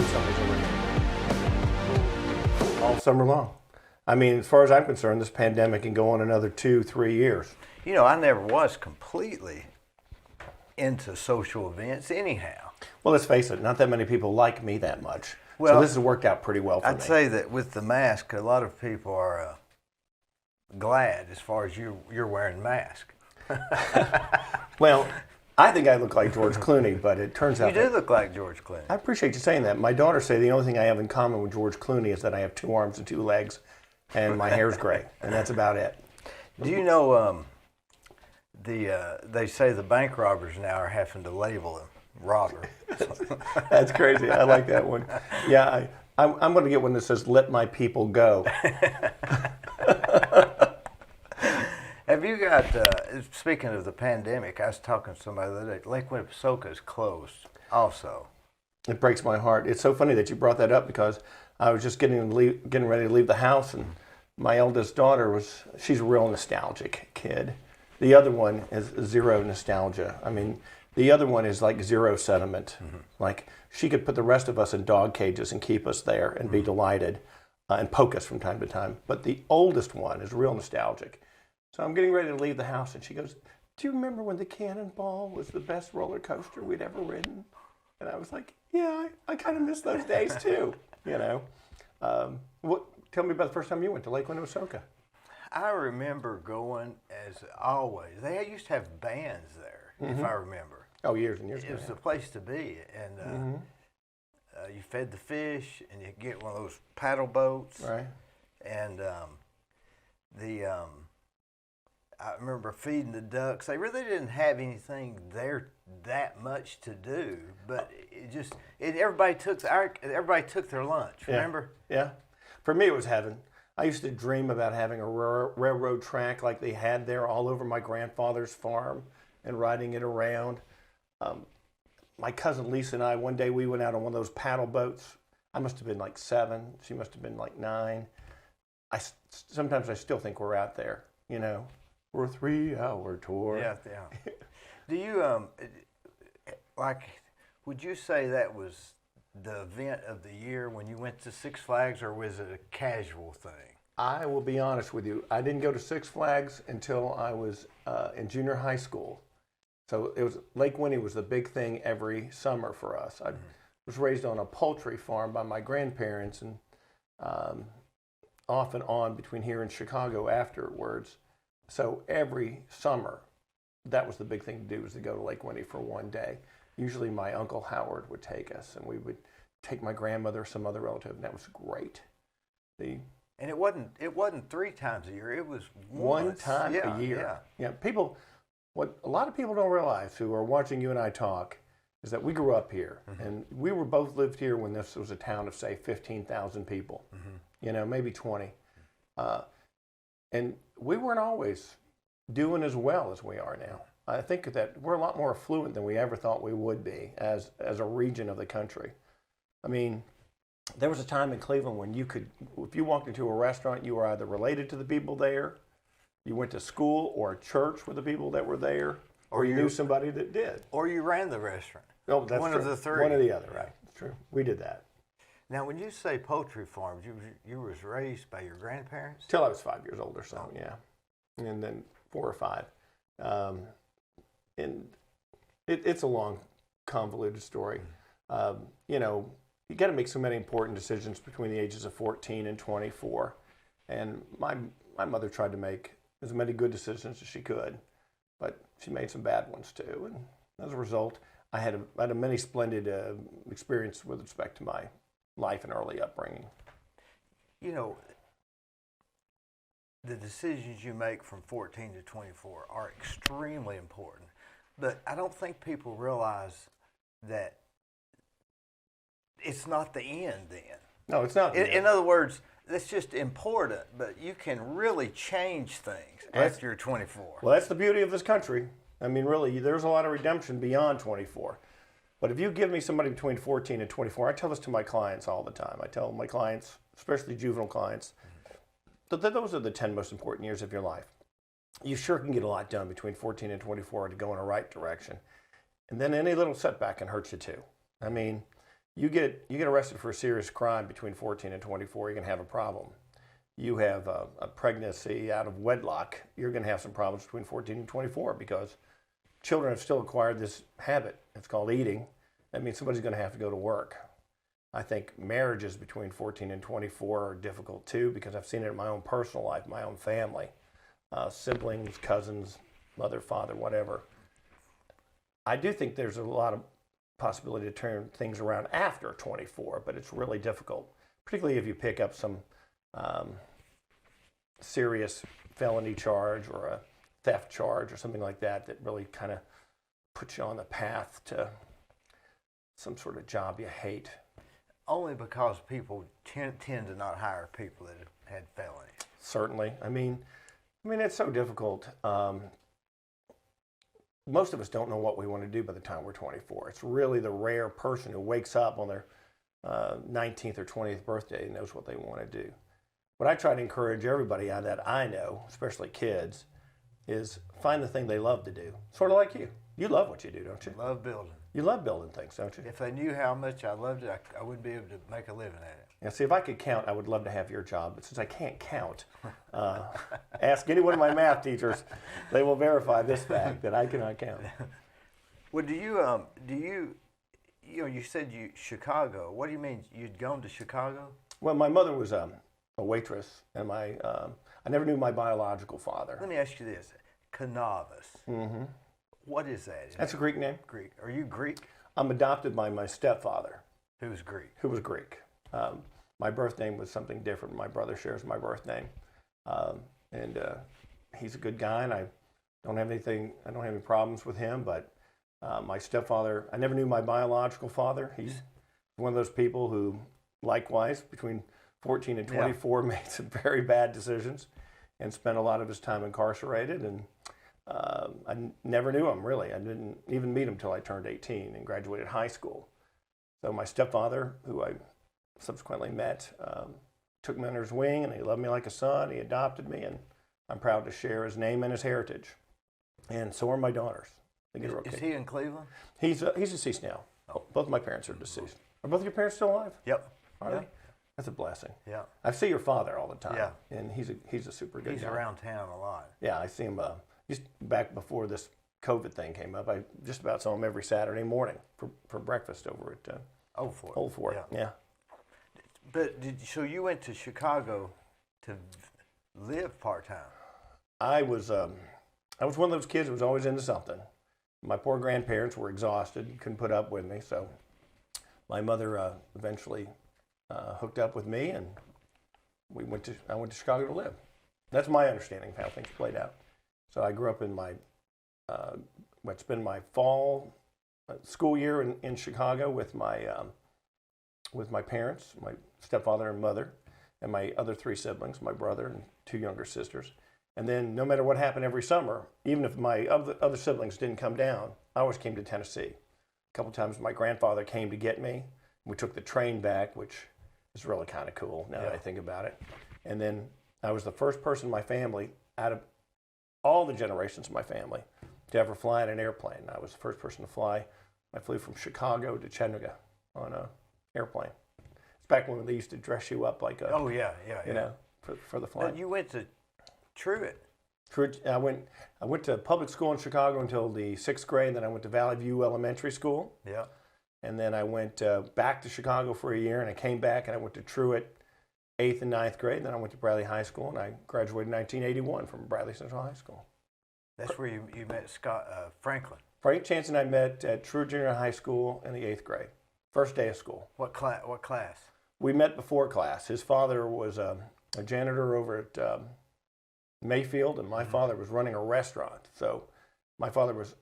somebody's already all summer long. I mean, as far as I'm concerned, this pandemic can go on another 2-3 years. You know, I never was completely into social events anyhow. Well, let's face it, not that many people like me that much. Well, so this has worked out pretty well for me. I'd say that with the mask, a lot of people are glad as far as you're wearing mask. Well, I think I look like George Clooney, but it turns out You do look like George Clooney. I appreciate you saying that. My daughters say the only thing I have in common with George Clooney is that I have 2 arms and 2 legs, and my hair's gray, and that's about it. Do you know they say the bank robbers now are having to label him robber. That's crazy. I like that one. Yeah, I'm going to get one that says "Let my people go." Have you got? Speaking of the pandemic, I was talking to somebody the other day. Lake Winnepesaukah is closed. Also, it breaks my heart. It's so funny that you brought that up because I was just getting ready to leave the house, and my eldest daughter she's a real nostalgic kid. The other one is zero nostalgia. I mean, the other one is like zero sentiment. Mm-hmm. Like she could put the rest of us in dog cages and keep us there and be delighted and poke us from time to time. But the oldest one is real nostalgic. So I'm getting ready to leave the house, and she goes, "Do you remember when the Cannonball was the best roller coaster we'd ever ridden?" And I was like, "Yeah, I kind of miss those days too." You know, tell me about the first time you went to Lake Winnepesaukah. I remember going as always. They used to have bands there, if I remember. Oh, years and years ago. It was the place to be, and you fed the fish, and you get one of those paddle boats. Right. And I remember feeding the ducks. They really didn't have anything there that much to do, but everybody took their lunch. Remember? Yeah. For me, it was heaven. I used to dream about having a railroad track like they had there all over my grandfather's farm and riding it around. My cousin Lisa and I, one day we went out on one of those paddle boats. I must have been like 7. She must have been like 9. Sometimes I still think we're out there, you know. We're a 3-hour tour. Yeah. Do you, would you say that was the event of the year when you went to Six Flags, or was it a casual thing? I will be honest with you. I didn't go to Six Flags until I was in junior high school. So Lake Winnie was the big thing every summer for us. I was raised on a poultry farm by my grandparents, and off and on between here and Chicago afterwards. So every summer, that was the big thing to do, was to go to Lake Winnie for one day. Usually my Uncle Howard would take us, and we would take my grandmother or some other relative, and that was great. And it wasn't 3 times a year, it was one time a year. Yeah. What a lot of people don't realize who are watching you and I talk is that we grew up here, and we were both lived here when this was a town of, say, 15,000 people, you know, maybe 20. And we weren't always doing as well as we are now. I think that we're a lot more affluent than we ever thought we would be as a region of the country. I mean, there was a time in Cleveland when if you walked into a restaurant, you were either related to the people there, you went to school or a church with the people that were there, or you knew somebody that did. Or you ran the restaurant. Oh, that's one true. of the 3. One or the other, right? It's true. We did that. Now, when you say poultry farms, you was raised by your grandparents? Till I was 5 years old or so, yeah. And then 4 or 5. And it's a long, convoluted story. You know, you got to make so many important decisions between the ages of 14 and 24. And my mother tried to make as many good decisions as she could, but she made some bad ones too. And as a result, I had a many splendid experience with respect to my life and early upbringing. You know, the decisions you make from 14 to 24 are extremely important, but I don't think people realize that it's not the end then. No, it's not. In other words, that's just important, but you can really change things after you're 24. Well, that's the beauty of this country. I mean, really, there's a lot of redemption beyond 24. But if you give me somebody between 14 and 24, I tell this to my clients all the time. I tell my clients, especially juvenile clients, that those are the 10 most important years of your life. You sure can get a lot done between 14 and 24 to go in the right direction. And then any little setback can hurt you too. I mean, You get arrested for a serious crime between 14 and 24, you're going to have a problem. You have a pregnancy out of wedlock, you're going to have some problems between 14 and 24 because children have still acquired this habit. It's called eating. That means somebody's going to have to go to work. I think marriages between 14 and 24 are difficult too because I've seen it in my own personal life, my own family, siblings, cousins, mother, father, whatever. I do think there's a lot of possibility to turn things around after 24, but it's really difficult, particularly if you pick up some serious felony charge or a theft charge or something like that that really kind of puts you on the path to some sort of job you hate. Only because people tend to not hire people that have had felonies. Certainly. I mean, it's so difficult. Most of us don't know what we want to do by the time we're 24. It's really the rare person who wakes up on their 19th or 20th birthday and knows what they want to do. What I try to encourage everybody that I know, especially kids, is find the thing they love to do. Sort of like you. You love what you do, don't you? Love building. You love building things, don't you? If they knew how much I loved it, I wouldn't be able to make a living at it. Yeah, see, if I could count, I would love to have your job. But since I can't count, ask any one of my math teachers. They will verify this fact that I cannot count. Well, you said Chicago. What do you mean you'd gone to Chicago? Well, my mother was a waitress, and I never knew my biological father. Let me ask you this. Kanavos. Mm-hmm. What is that? That's a Greek name. Greek. Are you Greek? I'm adopted by my stepfather. Who's Greek? Who was Greek. My birth name was something different. My brother shares my birth name. And he's a good guy, and I don't have any problems with him, but my stepfather, I never knew my biological father. He's one of those people who, likewise, between 14 and 24, made some very bad decisions and spent a lot of his time incarcerated. And I never knew him, really. I didn't even meet him until I turned 18 and graduated high school. So my stepfather, who I subsequently met, took me under his wing, and he loved me like a son. He adopted me, and I'm proud to share his name and his heritage. And so are my daughters. Is he in Cleveland? He's deceased now. Both of my parents are deceased. Are both of your parents still alive? Yep. Are they? That's a blessing. Yeah. I see your father all the time. Yeah. And he's a super good guy. He's around town a lot. Yeah, I see him just back before this COVID thing came up. I just about saw him every Saturday morning for breakfast over at Old Fort. Yeah. But so you went to Chicago to live part-time? I was one of those kids who was always into something. My poor grandparents were exhausted, couldn't put up with me, so my mother eventually hooked up with me, and I went to Chicago to live. That's my understanding of how things played out. So I grew up in spend my fall school year in Chicago with my parents, my stepfather and mother, and my other three siblings, my brother and two younger sisters. And then no matter what happened every summer, even if my other siblings didn't come down, I always came to Tennessee. A couple times my grandfather came to get me. We took the train back, which is really kind of cool now that I think about it. And then I was the first person in my family, out of all the generations of my family, to ever fly in an airplane. I was the first person to fly. I flew from Chicago to Chattanooga on an airplane. It's back when they used to dress you up like a, you know, for the flight. But you went to Truett. I went to public school in Chicago until the 6th grade, and then I went to Valley View Elementary School. Yeah. And then I went back to Chicago for a year, and I came back, and I went to Truett 8th and 9th grade, and then I went to Bradley High School, and I graduated in 1981 from Bradley Central High School. That's where you met Scott Franklin. Frank Chance and I met at Truett Junior High School in the 8th grade, first day of school. What class? We met before class. His father was a janitor over at Mayfield, and my father was running a restaurant. So my father was,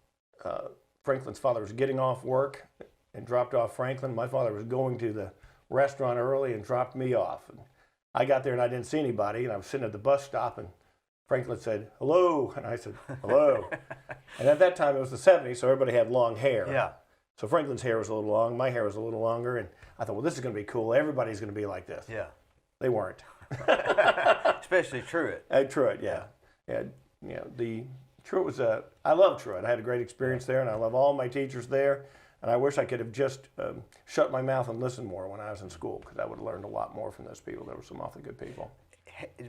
Franklin's father was getting off work and dropped off Franklin. My father was going to the restaurant early and dropped me off. And I got there and I didn't see anybody, and I was sitting at the bus stop, and Franklin said, "Hello," and I said, "Hello." And at that time it was the 70s, so everybody had long hair. Yeah. So Franklin's hair was a little long, my hair was a little longer, and I thought, well, this is going to be cool. Everybody's going to be like this. Yeah. They weren't. Especially Truett. Truett, yeah. Truett was I love Truett. I had a great experience there, and I love all my teachers there. And I wish I could have just shut my mouth and listened more when I was in school, because I would have learned a lot more from those people. There were some awfully good people.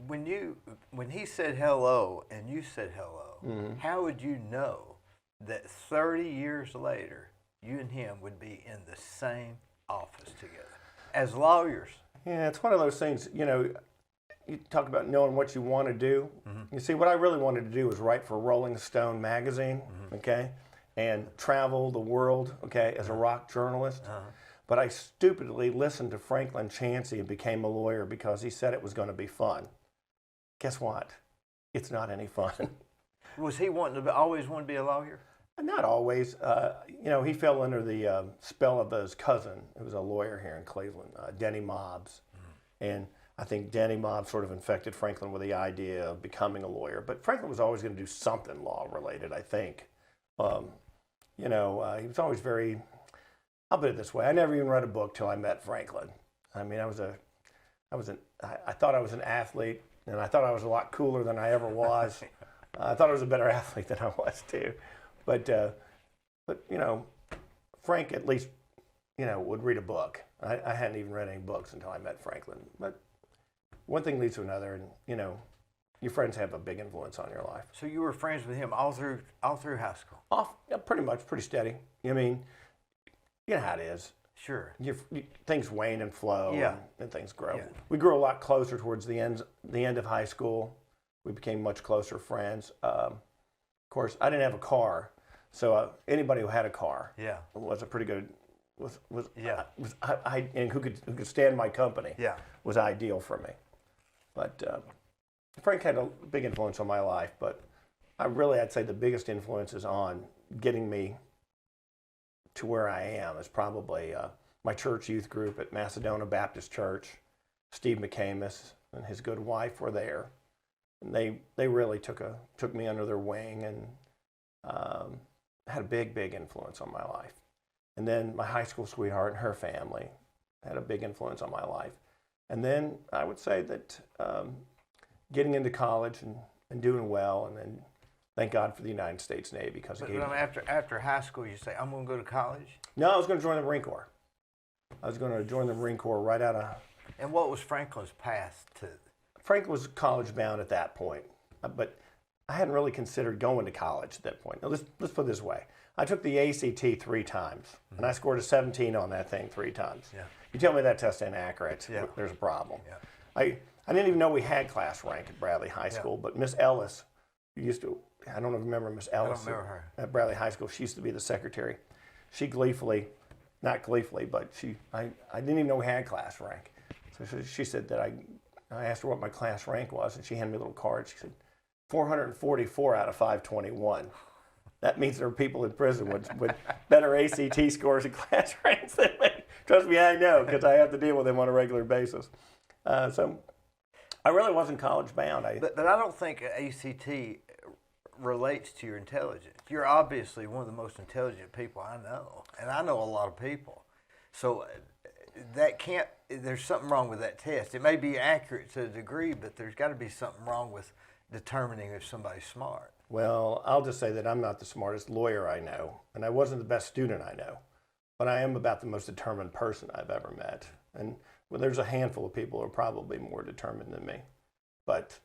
When he said hello and you said hello, how would you know that 30 years later you and him would be in the same office together as lawyers? Yeah, it's one of those things, you know, you talk about knowing what you want to do. You see, what I really wanted to do was write for Rolling Stone magazine, okay, and travel the world, okay, as a rock journalist. But I stupidly listened to Franklin Chansey and became a lawyer because he said it was going to be fun. Guess what? It's not any fun. Was he always wanting to be a lawyer? Not always. You know, he fell under the spell of his cousin, who was a lawyer here in Cleveland, Denny Mobbs. And I think Denny Mobbs sort of infected Franklin with the idea of becoming a lawyer. But Franklin was always going to do something law-related, I think. You know, he was always very, I'll put it this way, I never even read a book till I met Franklin. I mean, I thought I was an athlete, and I thought I was a lot cooler than I ever was. I thought I was a better athlete than I was, too. But you know, Frank at least, you know, would read a book. I hadn't even read any books until I met Franklin. But one thing leads to another, and, you know, your friends have a big influence on your life. So you were friends with him all through high school? Pretty much, pretty steady. I mean, you know how it is. Sure. Things wane and flow, and things grow. Yeah. We grew a lot closer towards the end of high school. We became much closer friends. Of course, I didn't have a car, so anybody who had a car was a pretty good and who could stand my company was ideal for me. But Frank had a big influence on my life, but I'd say the biggest influence is on getting me to where I am is probably my church youth group at Macedonia Baptist Church. Steve McCamus and his good wife were there. And they really took me under their wing and had a big influence on my life. And then my high school sweetheart and her family had a big influence on my life. And then I would say that getting into college and doing well, and then thank God for the United States Navy, because it gave me... After high school, you say, I'm going to go to college? No, I was going to join the Marine Corps. I was going to join the Marine Corps right out of... And what was Franklin's path to... Frank was college bound at that point, but I hadn't really considered going to college at that point. Now, let's put it this way. I took the ACT 3 times, and I scored a 17 on that thing 3 times. Yeah. You tell me that test ain't accurate, there's a problem. Yeah. I didn't even know we had class rank at Bradley High School, but Miss Ellis, who used to, I don't know if you remember Miss Ellis. I don't remember her. At Bradley High School. She used to be the secretary. She gleefully, not gleefully, but I didn't even know we had class rank. So she said that I asked her what my class rank was, and she handed me a little card. She said, 444 out of 521. That means there are people in prison with better ACT scores and class ranks than me. Trust me, I know, because I have to deal with them on a regular basis. So I really wasn't college bound. But I don't think ACT relates to your intelligence. You're obviously one of the most intelligent people I know, and I know a lot of people. So there's something wrong with that test. It may be accurate to a degree, but there's got to be something wrong with determining if somebody's smart. Well, I'll just say that I'm not the smartest lawyer I know, and I wasn't the best student I know, but I am about the most determined person I've ever met. And there's a handful of people who are probably more determined than me. But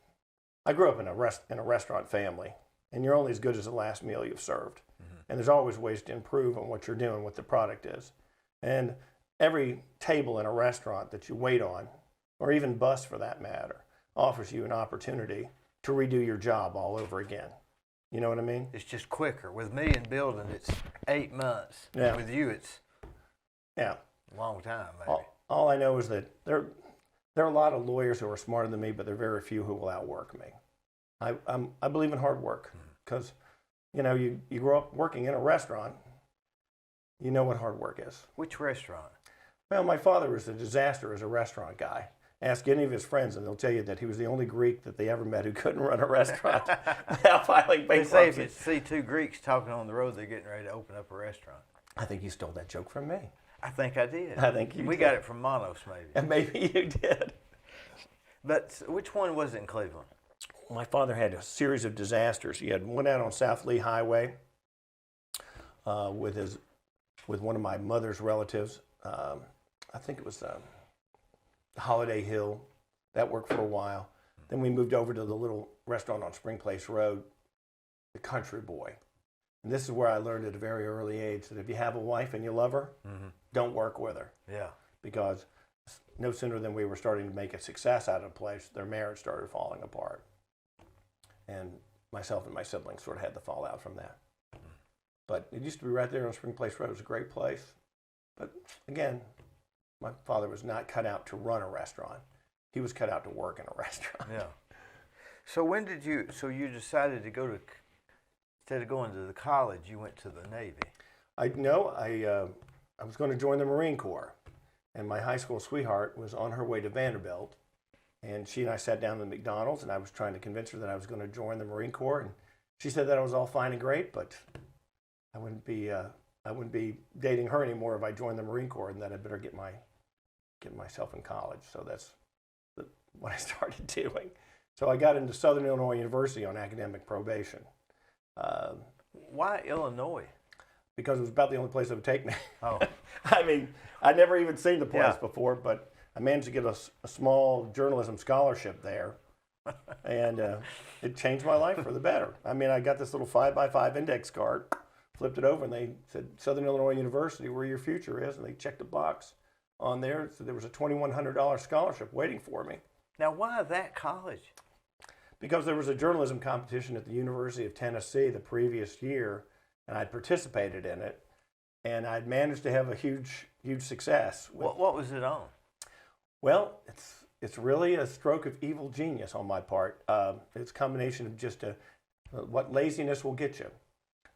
I grew up in a restaurant family, and you're only as good as the last meal you've served. And there's always ways to improve on what you're doing, what the product is. And every table in a restaurant that you wait on, or even bus for that matter, offers you an opportunity to redo your job all over again. You know what I mean? It's just quicker. With me in building, it's 8 months. Yeah. With you, it's a long time, maybe. All I know is that there are a lot of lawyers who are smarter than me, but there are very few who will outwork me. I believe in hard work, because you grow up working in a restaurant, you know what hard work is. Which restaurant? Well, my father was a disaster as a restaurant guy. Ask any of his friends, and they'll tell you that he was the only Greek that they ever met who couldn't run a restaurant without filing bankruptcy. They say if you see 2 Greeks talking on the road, they're getting ready to open up a restaurant. I think you stole that joke from me. I think I did. I think you We did. got it from Monos, maybe. And maybe you did. But which one was it in Cleveland? My father had a series of disasters. He had one out on South Lee Highway with his with one of my mother's relatives. I think it was Holiday Hill. That worked for a while. Then we moved over to the little restaurant on Spring Place Road, the Country Boy. And this is where I learned at a very early age that if you have a wife and you love her, don't work with her. Yeah. Because no sooner than we were starting to make a success out of the place, their marriage started falling apart. And myself and my siblings sort of had the fallout from that. But it used to be right there on Spring Place Road. It was a great place. But again, my father was not cut out to run a restaurant. He was cut out to work in a restaurant. Yeah. So when did you decided to go to, instead of going to the college, you went to the Navy? I was going to join the Marine Corps. And my high school sweetheart was on her way to Vanderbilt. And she and I sat down at McDonald's, and I was trying to convince her that I was going to join the Marine Corps. And she said that it was all fine and great, but I wouldn't be dating her anymore if I joined the Marine Corps, and that I better get myself in college. So that's what I started doing. So I got into Southern Illinois University on academic probation. Why Illinois? Because it was about the only place that would take me. Oh. I mean, I'd never even seen the place before, but I managed to get a small journalism scholarship there, and it changed my life for the better. I mean, I got this little 5x5 index card, flipped it over, and they said, Southern Illinois University, where your future is, and they checked a box on there, so there was a $2,100 scholarship waiting for me. Now, why that college? Because there was a journalism competition at the University of Tennessee the previous year, and I'd participated in it, and I'd managed to have a huge success. What was it on? Well, it's really a stroke of evil genius on my part. It's a combination of just what laziness will get you.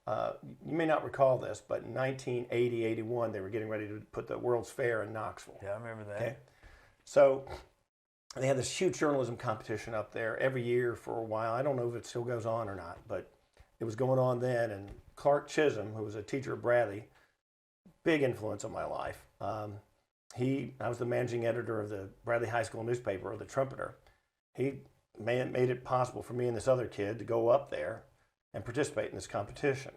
You may not recall this, but in 1980-81, they were getting ready to put the World's Fair in Knoxville. Yeah, I remember that. Okay? So they had this huge journalism competition up there every year for a while. I don't know if it still goes on or not, but it was going on then. And Clark Chisholm, who was a teacher at Bradley, big influence on my life. I was the managing editor of the Bradley High School newspaper, or the Trumpeter. He made it possible for me and this other kid to go up there and participate in this competition.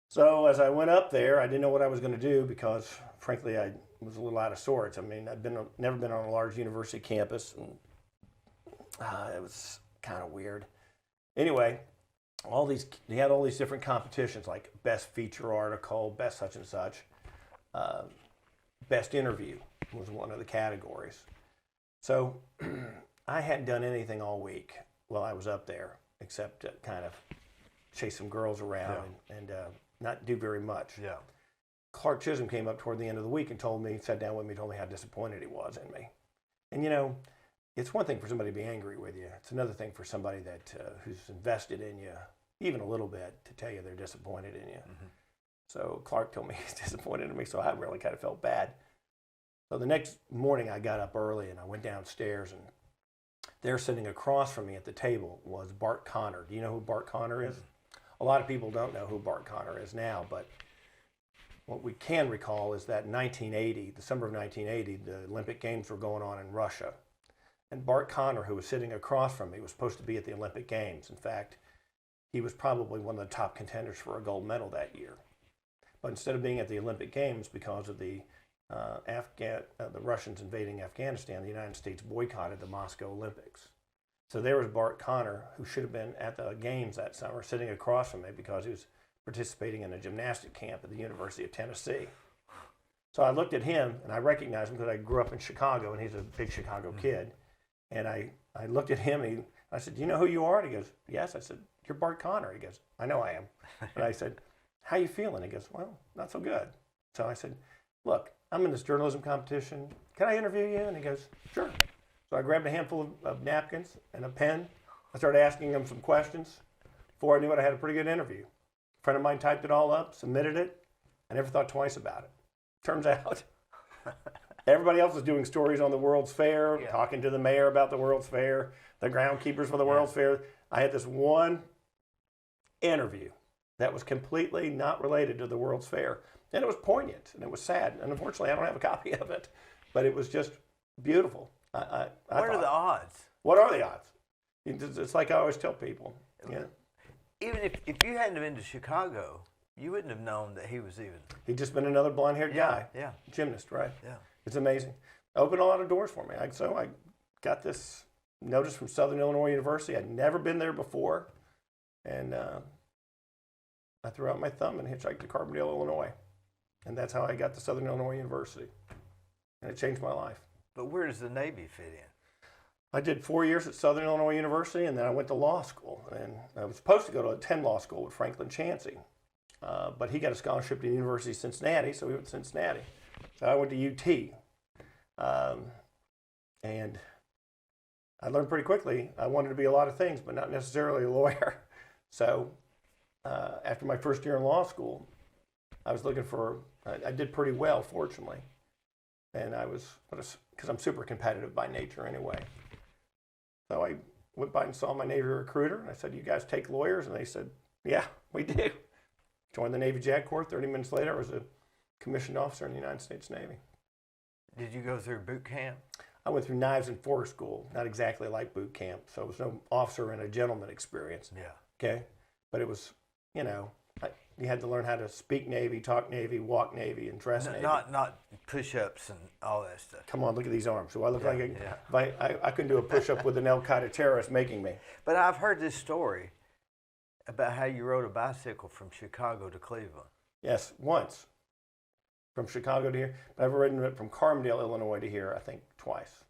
So as I went up there, I didn't know what I was going to do because, frankly, I was a little out of sorts. I mean, never been on a large university campus, and it was kind of weird. Anyway, they had all these different competitions, like best feature article, best such and such. Best interview was one of the categories. So I hadn't done anything all week while I was up there except kind of chase some girls around and not do very much. Yeah. Clark Chisholm came up toward the end of the week and sat down with me, told me how disappointed he was in me. And it's one thing for somebody to be angry with you. It's another thing for somebody who's invested in you, even a little bit, to tell you they're disappointed in you. Mm-hmm. So Clark told me he's disappointed in me, so I really kind of felt bad. So the next morning I got up early and I went downstairs, and there sitting across from me at the table was Bart Conner. Do you know who Bart Conner is? A lot of people don't know who Bart Conner is now, but what we can recall is that in December of 1980, the Olympic Games were going on in Russia. And Bart Conner, who was sitting across from me, was supposed to be at the Olympic Games. In fact, he was probably one of the top contenders for a gold medal that year. But instead of being at the Olympic Games because of the Russians invading Afghanistan, the United States boycotted the Moscow Olympics. So there was Bart Conner, who should have been at the games that summer, sitting across from me because he was participating in a gymnastic camp at the University of Tennessee. So I looked at him, and I recognized him because I grew up in Chicago, and he's a big Chicago kid. And I looked at him, and I said, "Do you know who you are?" And he goes, "Yes." I said, "You're Bart Conner." He goes, "I know I am." And I said, "How you feeling?" He goes, "Well, not so good." So I said, "Look, I'm in this journalism competition. Can I interview you?" And he goes, "Sure." So I grabbed a handful of napkins and a pen. I started asking him some questions. Before I knew it, I had a pretty good interview. A friend of mine typed it all up, submitted it. I never thought twice about it. Turns out everybody else was doing stories on the World's Fair, talking to the mayor about the World's Fair, the groundskeepers for the World's Fair. I had this one interview that was completely not related to the World's Fair. And it was poignant, and it was sad. And unfortunately, I don't have a copy of it. But it was just beautiful. What are the odds? What are the odds? It's like I always tell people. Yeah. Even if you hadn't been to Chicago, You wouldn't have known that he was even. He'd just been another blonde-haired guy. Yeah. Gymnast, right? Yeah. It's amazing. Opened a lot of doors for me. So I got this notice from Southern Illinois University. I'd never been there before. And I threw out my thumb and hitchhiked to Carbondale, Illinois. And that's how I got to Southern Illinois University. And it changed my life. But where does the Navy fit in? I did 4 years at Southern Illinois University, and then I went to law school. And I was supposed to go to attend law school with Franklin Chansey. But he got a scholarship to the University of Cincinnati, so we went to Cincinnati. So I went to UT. And I learned pretty quickly I wanted to be a lot of things, but not necessarily a lawyer. So after my first year in law school, I was looking for, I did pretty well, fortunately. And I was, because I'm super competitive by nature anyway. So I went by and saw my Navy recruiter, and I said, "You guys take lawyers?" And they said, "Yeah, we do." Joined the Navy JAG Corps. 30 minutes later, I was a commissioned officer in the United States Navy. Did you go through boot camp? I went through Knives and Fork School, not exactly like boot camp, so it was no officer and a gentleman experience. Yeah. Okay? But it was, you had to learn how to speak Navy, talk Navy, walk Navy, and dress Navy. Not push-ups and all that stuff. Come on, look at these arms. Do I look like yeah. I couldn't do a push-up with an Al Qaeda terrorist making me. But I've heard this story about how you rode a bicycle from Chicago to Cleveland. Yes, once. From Chicago to here. But I've ridden it from Carbondale, Illinois to here, I think, twice.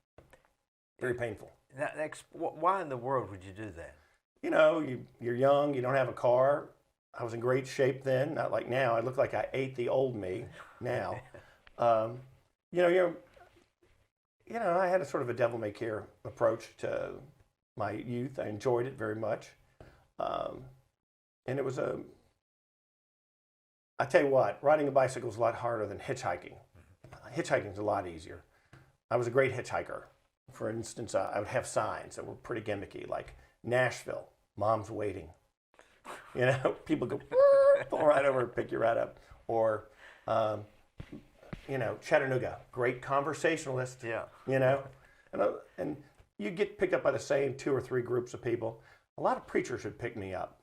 Very painful. Now, why in the world would you do that? You're young, you don't have a car. I was in great shape then, not like now. I look like I ate the old me now. I had a sort of a devil-may-care approach to my youth. I enjoyed it very much. And it was I tell you what, riding a bicycle is a lot harder than hitchhiking. Hitchhiking is a lot easier. I was a great hitchhiker. For instance, I would have signs that were pretty gimmicky, like Nashville, Mom's waiting. People go, pull right over and pick you right up. Or, Chattanooga, great conversationalist. Yeah. And you get picked up by the same 2 or 3 groups of people. A lot of preachers would pick me up.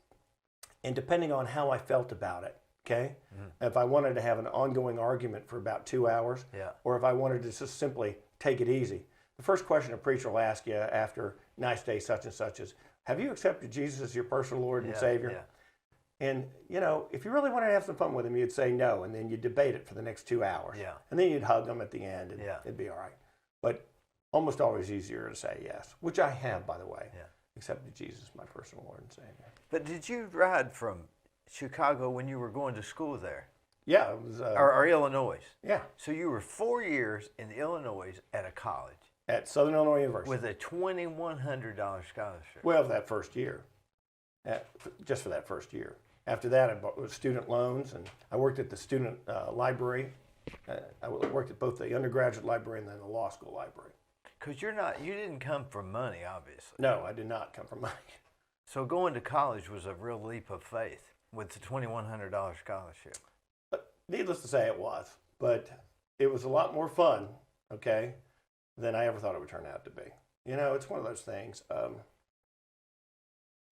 And depending on how I felt about it, okay? Mm-hmm. If I wanted to have an ongoing argument for about 2 hours, or if I wanted to just simply take it easy, the first question a preacher will ask you after nice day such and such is, "Have you accepted Jesus as your personal Lord and Savior?" Yeah. And, if you really wanted to have some fun with him, you'd say no, and then you'd debate it for the next 2 hours. Yeah. And then you'd hug them at the end, and it'd be all right. But almost always easier to say yes, which I have, by the way. Yeah. Accepted Jesus as my personal Lord and Savior. But did you ride from Chicago when you were going to school there? Yeah, it was. Or Illinois? Yeah. So you were 4 years in Illinois at a college. At Southern Illinois University. With a $2,100 scholarship. Well, for that first year. Just for that first year. After that, I bought student loans, and I worked at the student library. I worked at both the undergraduate library and then the law school library. Because you didn't come from money, obviously. No, I did not come from money. So going to college was a real leap of faith with the $2,100 scholarship. But needless to say, it was. But it was a lot more fun, okay, than I ever thought it would turn out to be. It's one of those things.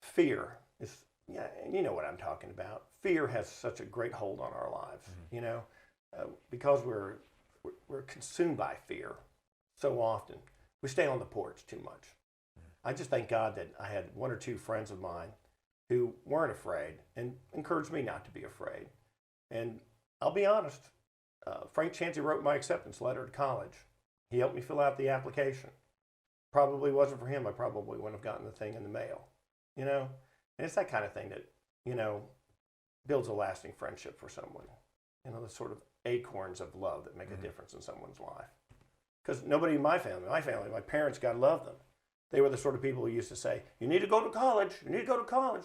Fear is, and you know what I'm talking about. Fear has such a great hold on our lives, because we're consumed by fear so often. We stay on the porch too much. I just thank God that I had 1 or 2 friends of mine who weren't afraid and encouraged me not to be afraid. And I'll be honest, Frank Chansey wrote my acceptance letter to college. He helped me fill out the application. Probably wasn't for him, I probably wouldn't have gotten the thing in the mail. And it's that kind of thing that, builds a lasting friendship for someone. The sort of acorns of love that make a difference in someone's life. Because nobody in my family, my parents, God loved them. They were the sort of people who used to say, "You need to go to college, you need to go to college."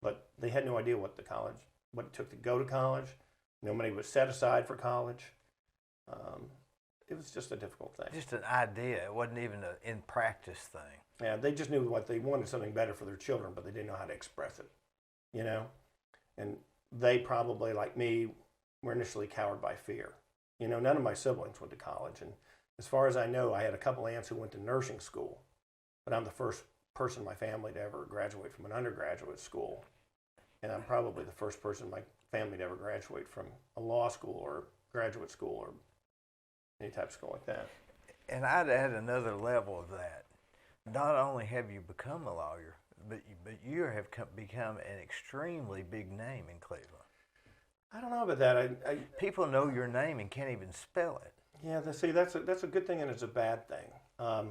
But they had no idea what it took to go to college. No money was set aside for college. It was just a difficult thing. Just an idea. It wasn't even an in-practice thing. Yeah, they just knew what they wanted, something better for their children, but they didn't know how to express it, And they probably, like me, were initially cowered by fear. None of my siblings went to college, and as far as I know, I had a couple aunts who went to nursing school, but I'm the first person in my family to ever graduate from an undergraduate school, and I'm probably the first person in my family to ever graduate from a law school or graduate school or any type of school like that. And I'd add another level of that. Not only have you become a lawyer, but you have become an extremely big name in Cleveland. I don't know about that. People know your name and can't even spell it. Yeah, that's a good thing and it's a bad thing,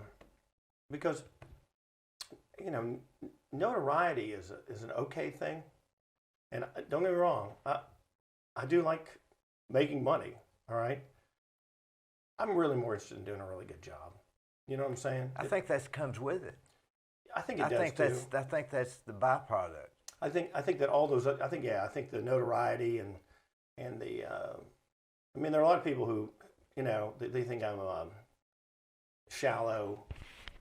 because notoriety is an okay thing, and don't get me wrong, I do like making money. All right, I'm really more interested in doing a really good job. You know what I'm saying? I think that comes with it. I think it does too. I think that's the byproduct. I think that all those. I think the notoriety and the. I mean, there are a lot of people who, they think I'm a shallow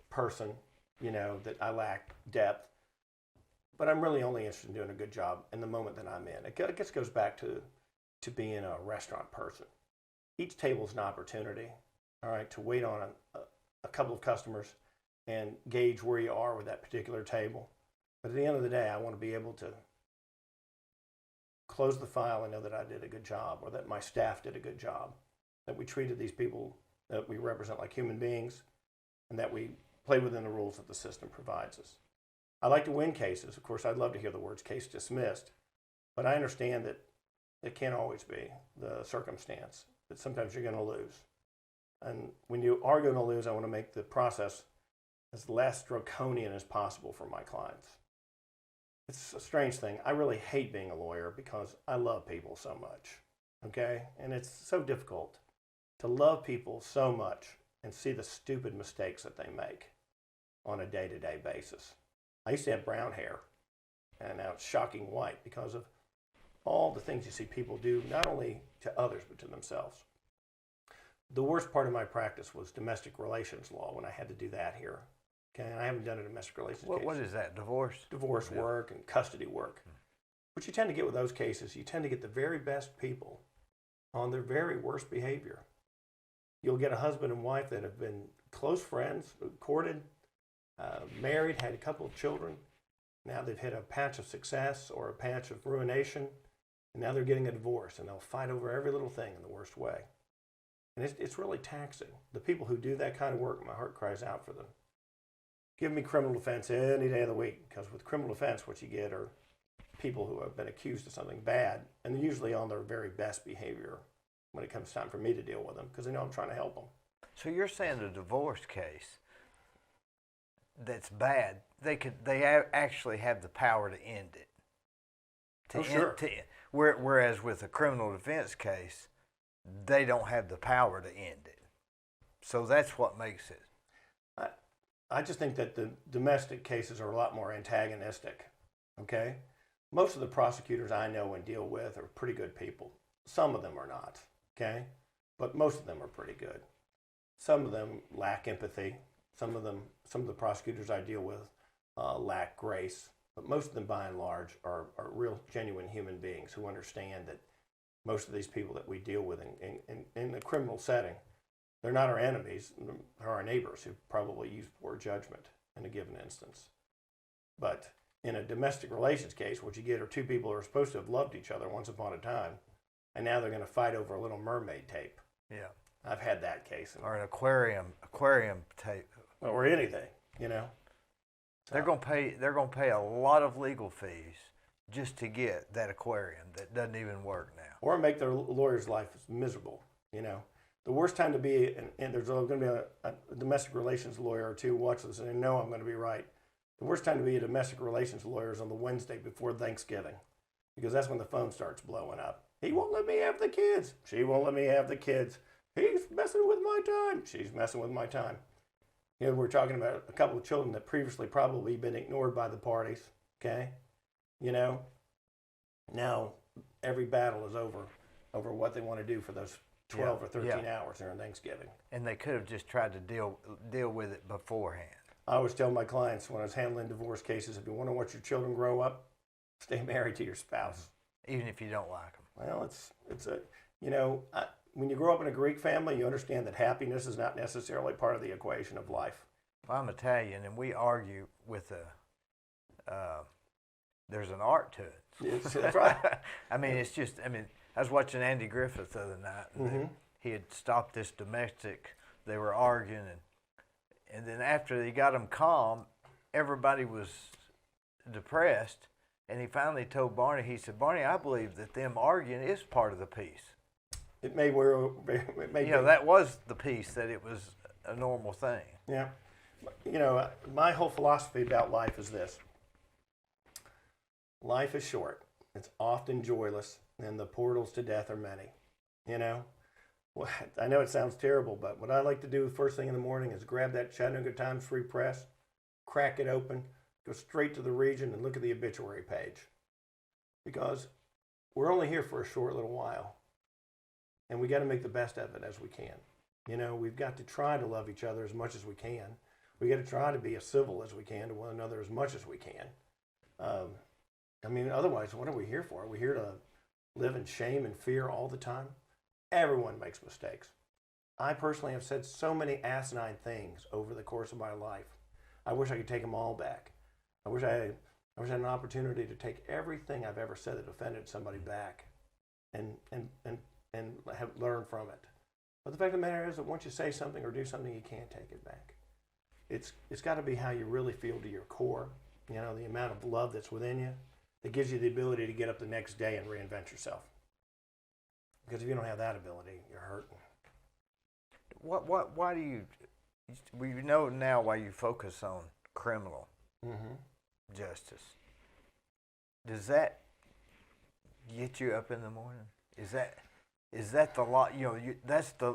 person. That I lack depth. But I'm really only interested in doing a good job in the moment that I'm in. It just goes back to being a restaurant person. Each table is an opportunity, all right, to wait on a couple of customers and gauge where you are with that particular table. But at the end of the day, I want to be able to close the file and know that I did a good job, or that my staff did a good job, that we treated these people that we represent like human beings, and that we play within the rules that the system provides us. I like to win cases. Of course, I'd love to hear the words case dismissed, but I understand that it can't always be the circumstance, that sometimes you're going to lose. And when you are going to lose, I want to make the process as less draconian as possible for my clients. It's a strange thing. I really hate being a lawyer because I love people so much, okay? And it's so difficult to love people so much and see the stupid mistakes that they make on a day-to-day basis. I used to have brown hair, and now it's shocking white because of all the things you see people do, not only to others, but to themselves. The worst part of my practice was domestic relations law when I had to do that here. Okay, and I haven't done a domestic relations case. What is that, divorce? Divorce work and custody work. What you tend to get with those cases, you tend to get the very best people on their very worst behavior. You'll get a husband and wife that have been close friends, courted, married, had a couple of children. Now they've hit a patch of success or a patch of ruination, and now they're getting a divorce, and they'll fight over every little thing in the worst way. And it's really taxing. The people who do that kind of work, my heart cries out for them. Give me criminal defense any day of the week, because with criminal defense, what you get are people who have been accused of something bad, and they're usually on their very best behavior when it comes time for me to deal with them, because they know I'm trying to help them. So you're saying a divorce case that's bad, they actually have the power to end it. Sure. Whereas with a criminal defense case, they don't have the power to end it. So that's what makes it. I just think that the domestic cases are a lot more antagonistic, okay? Most of the prosecutors I know and deal with are pretty good people. Some of them are not, okay? But most of them are pretty good. Some of them lack empathy. Some of the prosecutors I deal with lack grace. But most of them, by and large, are real, genuine human beings who understand that most of these people that we deal with in the criminal setting, they're not our enemies, they're our neighbors who probably use poor judgment in a given instance. But in a domestic relations case, what you get are two people who are supposed to have loved each other once upon a time, and now they're going to fight over a Little Mermaid tape. Yeah. I've had that case. Or an aquarium tape. Or anything, you know. They're going to pay a lot of legal fees just to get that aquarium that doesn't even work now. Or make their lawyer's life miserable, you know. The worst time to be, and there's going to be a domestic relations lawyer or two watch this, and they know I'm going to be right. The worst time to be a domestic relations lawyer is on the Wednesday before Thanksgiving, because that's when the phone starts blowing up. He won't let me have the kids. She won't let me have the kids. He's messing with my time. She's messing with my time. You know, we're talking about a couple of children that previously probably been ignored by the parties, okay? You know, now every battle is over what they want to do for those 12 or 13 hours during Thanksgiving. And they could have just tried to deal with it beforehand. I always tell my clients when I was handling divorce cases, if you want to watch your children grow up, stay married to your spouse. Even if you don't like them. Well, it's a, you know, when you grow up in a Greek family, you understand that happiness is not necessarily part of the equation of life. Well, I'm Italian, and we argue with there's an art to it. Yes, that's right. I mean, it's just, I mean, I was watching Andy Griffith the other night. And he had stopped this domestic. They were arguing. And then after he got them calm, everybody was depressed. And he finally told Barney, he said, Barney, I believe that them arguing is part of the piece. It may be. That was the piece, that it was a normal thing. Yeah. My whole philosophy about life is this. Life is short. It's often joyless, and the portals to death are many. Well, I know it sounds terrible, but what I like to do first thing in the morning is grab that Chattanooga Times Free Press, crack it open, go straight to the region and look at the obituary page. Because we're only here for a short little while, and we got to make the best of it as we can. We've got to try to love each other as much as we can. We got to try to be as civil as we can to one another as much as we can. Otherwise, what are we here for? Are we here to live in shame and fear all the time? Everyone makes mistakes. I personally have said so many asinine things over the course of my life. I wish I could take them all back. I wish I had an opportunity to take everything I've ever said that offended somebody back and have learned from it. But the fact of the matter is that once you say something or do something, you can't take it back. It's got to be how you really feel to your core, the amount of love that's within you that gives you the ability to get up the next day and reinvent yourself. Because if you don't have that ability, you're hurting. Why do you, we know now why you focus on criminal justice. Does that get you up in the morning? Is that the law?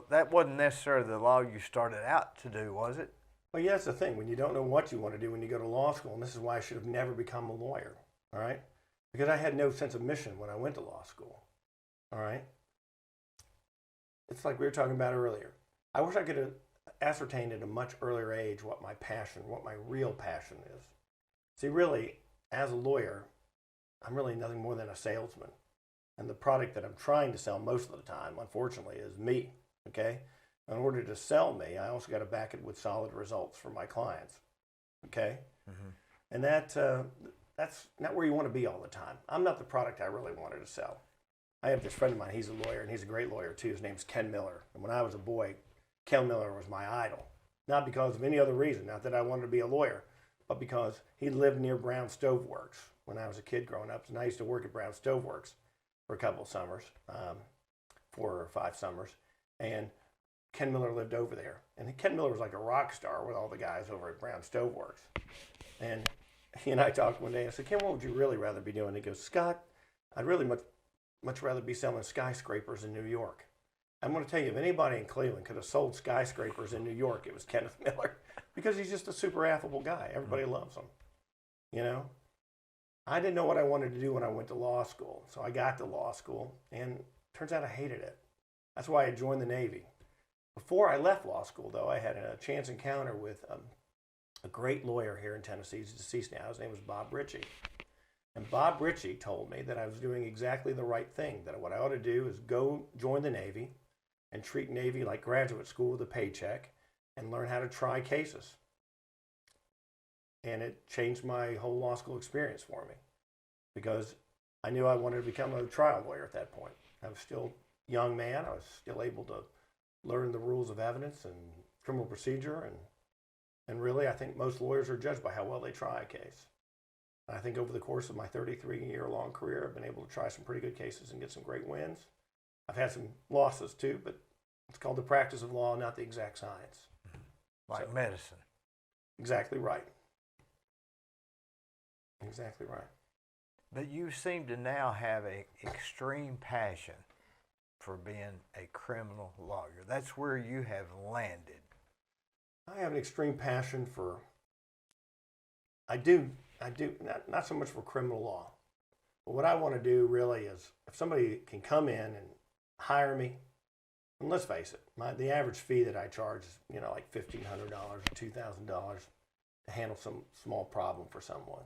That wasn't necessarily the law you started out to do, was it? Well, yeah, that's the thing. When you don't know what you want to do when you go to law school, and this is why I should have never become a lawyer, all right? Because I had no sense of mission when I went to law school, all right? It's like we were talking about earlier. I wish I could have ascertained at a much earlier age what my real passion is. See, really, as a lawyer, I'm really nothing more than a salesman. And the product that I'm trying to sell most of the time, unfortunately, is me, okay? In order to sell me, I also got to back it with solid results for my clients, okay? And that's not where you want to be all the time. I'm not the product I really wanted to sell. I have this friend of mine, he's a lawyer, and he's a great lawyer too. His name's Ken Miller. And when I was a boy, Ken Miller was my idol. Not because of any other reason, not that I wanted to be a lawyer, but because he lived near Brown Stove Works when I was a kid growing up. And I used to work at Brown Stove Works for a couple of summers, 4 or 5 summers. And Ken Miller lived over there. And Ken Miller was like a rock star with all the guys over at Brown Stove Works. And he and I talked one day. I said, Ken, what would you really rather be doing? He goes, Scott, I'd really much rather be selling skyscrapers in New York. I'm going to tell you, if anybody in Cleveland could have sold skyscrapers in New York, it was Kenneth Miller, because he's just a super affable guy. Everybody loves him, I didn't know what I wanted to do when I went to law school, so I got to law school, and turns out I hated it. That's why I joined the Navy. Before I left law school, though, I had a chance encounter with a great lawyer here in Tennessee. He's deceased now. His name was Bob Ritchie. And Bob Ritchie told me that I was doing exactly the right thing, that what I ought to do is go join the Navy and treat Navy like graduate school with a paycheck and learn how to try cases. And it changed my whole law school experience for me because I knew I wanted to become a trial lawyer at that point. I was still a young man. I was still able to learn the rules of evidence and criminal procedure. And really, I think most lawyers are judged by how well they try a case. I think over the course of my 33-year-long career, I've been able to try some pretty good cases and get some great wins. I've had some losses too, but it's called the practice of law, not the exact science. Like medicine. Exactly right. Exactly right. But you seem to now have an extreme passion for being a criminal lawyer. That's where you have landed. I have an extreme passion for, I do, not so much for criminal law. But what I want to do really is, if somebody can come in and hire me, and let's face it, the average fee that I charge is, like $1,500 or $2,000 to handle some small problem for someone.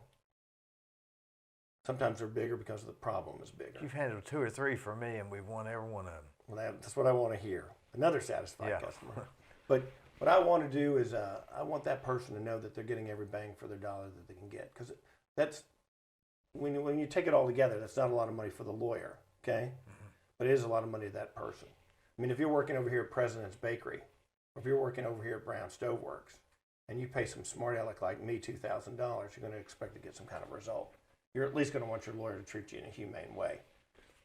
Sometimes they're bigger because the problem is bigger. You've handled 2 or 3 for me, and we've won every one of them. Well, that's what I want to hear. Another satisfied customer. But what I want to do is I want that person to know that they're getting every bang for their dollar that they can get. Because when you take it all together, that's not a lot of money for the lawyer, okay? But it is a lot of money to that person. I mean, if you're working over here at President's Bakery, or if you're working over here at Brown Stoveworks, and you pay some smart aleck like me $2,000, you're going to expect to get some kind of result. You're at least going to want your lawyer to treat you in a humane way.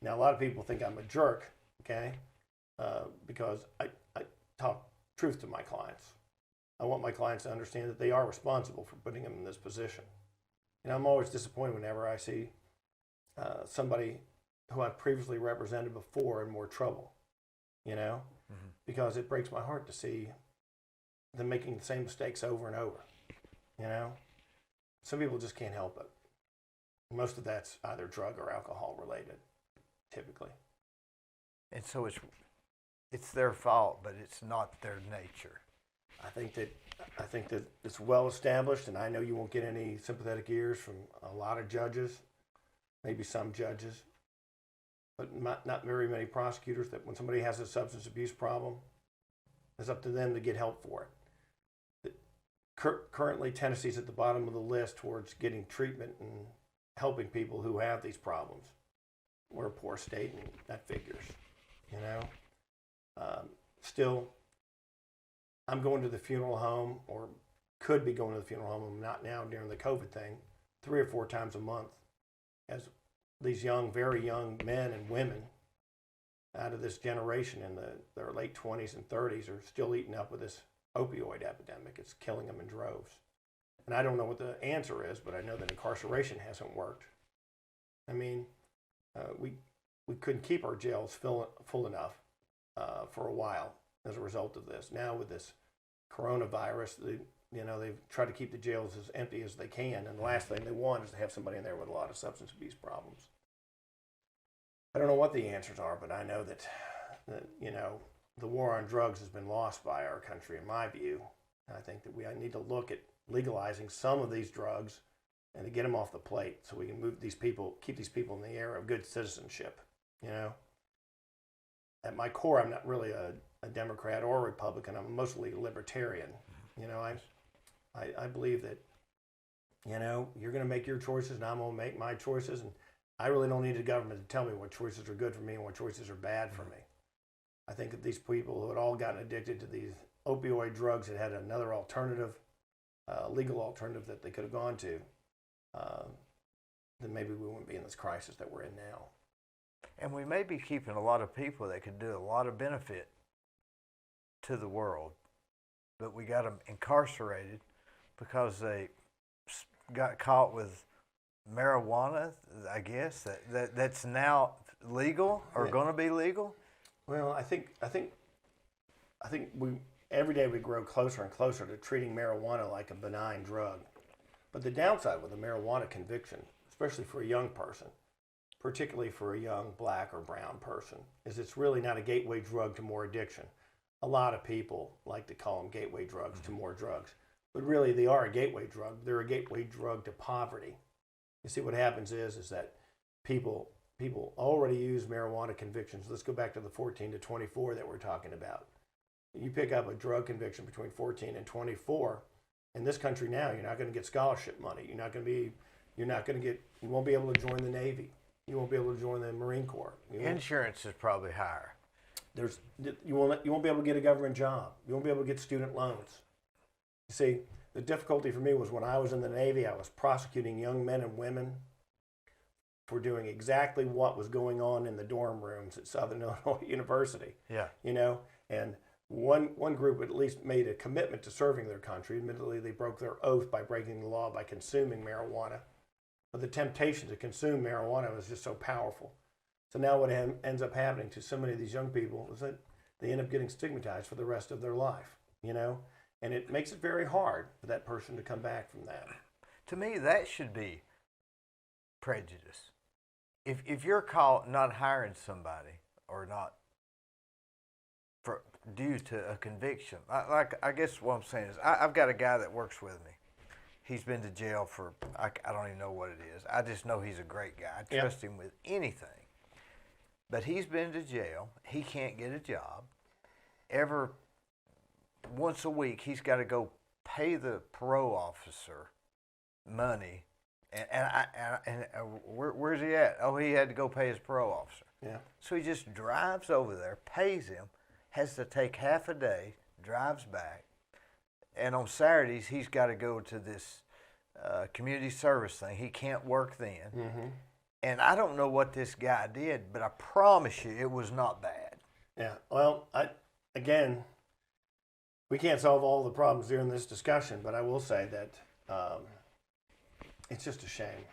Now, a lot of people think I'm a jerk, okay, because I talk truth to my clients. I want my clients to understand that they are responsible for putting them in this position. And I'm always disappointed whenever I see somebody who I've previously represented before in more trouble, because it breaks my heart to see them making the same mistakes over and over, Some people just can't help it. Most of that's either drug or alcohol related, typically. And so it's their fault, but it's not their nature. I think that it's well established, and I know you won't get any sympathetic ears from a lot of judges, maybe some judges, but not very many prosecutors, that when somebody has a substance abuse problem, it's up to them to get help for it. Currently, Tennessee's at the bottom of the list towards getting treatment and helping people who have these problems. We're a poor state, and that figures, Still, I'm going to the funeral home, or could be going to the funeral home. I'm not now during the COVID thing, 3 or 4 times a month, as these young, very young men and women out of this generation in their late 20s and 30s are still eaten up with this opioid epidemic. It's killing them in droves. And I don't know what the answer is, but I know that incarceration hasn't worked. I mean, we couldn't keep our jails full enough for a while as a result of this. Now with this coronavirus, they've tried to keep the jails as empty as they can, and the last thing they want is to have somebody in there with a lot of substance abuse problems. I don't know what the answers are, but I know that the war on drugs has been lost by our country, in my view. And I think that we need to look at legalizing some of these drugs and to get them off the plate so we can keep these people in the era of good citizenship. At my core, I'm not really a Democrat or a Republican. I'm mostly libertarian. I believe that, you're going to make your choices and I'm going to make my choices. And I really don't need the government to tell me what choices are good for me and what choices are bad for me. I think that these people who had all gotten addicted to these opioid drugs had another alternative, legal alternative that they could have gone to, then maybe we wouldn't be in this crisis that we're in now. And we may be keeping a lot of people that could do a lot of benefit to the world, but we got them incarcerated because they got caught with marijuana, I guess, that's now legal or going to be legal. Well, I think we every day we grow closer and closer to treating marijuana like a benign drug. But the downside with a marijuana conviction, especially for a young person, particularly for a young black or brown person, is it's really not a gateway drug to more addiction. A lot of people like to call them gateway drugs to more drugs, but really they are a gateway drug. They're a gateway drug to poverty. You see, what happens is that people already use marijuana convictions. Let's go back to the 14 to 24 that we're talking about. You pick up a drug conviction between 14 and 24 in this country now, you're not going to get scholarship money. You won't be able to join the Navy. You won't be able to join the Marine Corps. Insurance is probably higher. You won't be able to get a government job. You won't be able to get student loans. You see, the difficulty for me was when I was in the Navy, I was prosecuting young men and women for doing exactly what was going on in the dorm rooms at Southern Illinois University. Yeah. And one group at least made a commitment to serving their country. Admittedly, they broke their oath by breaking the law by consuming marijuana. But the temptation to consume marijuana was just so powerful. So now what ends up happening to so many of these young people is that they end up getting stigmatized for the rest of their life, And it makes it very hard for that person to come back from that. To me, that should be prejudice. If you're caught not hiring somebody or not due to a conviction, I guess what I'm saying is I've got a guy that works with me. He's been to jail for, I don't even know what it is. I just know he's a great guy. I trust him with anything. But he's been to jail. He can't get a job. Once a week, he's got to go pay the parole officer money Where's he at? Oh, he had to go pay his parole officer. Yeah. So he just drives over there, pays him, has to take half a day, drives back, and on Saturdays he's got to go to this community service thing. He can't work then. Mm-hmm. And I don't know what this guy did, but I promise you it was not bad. Yeah. Well, again, we can't solve all the problems during this discussion, but I will say that it's just a shame.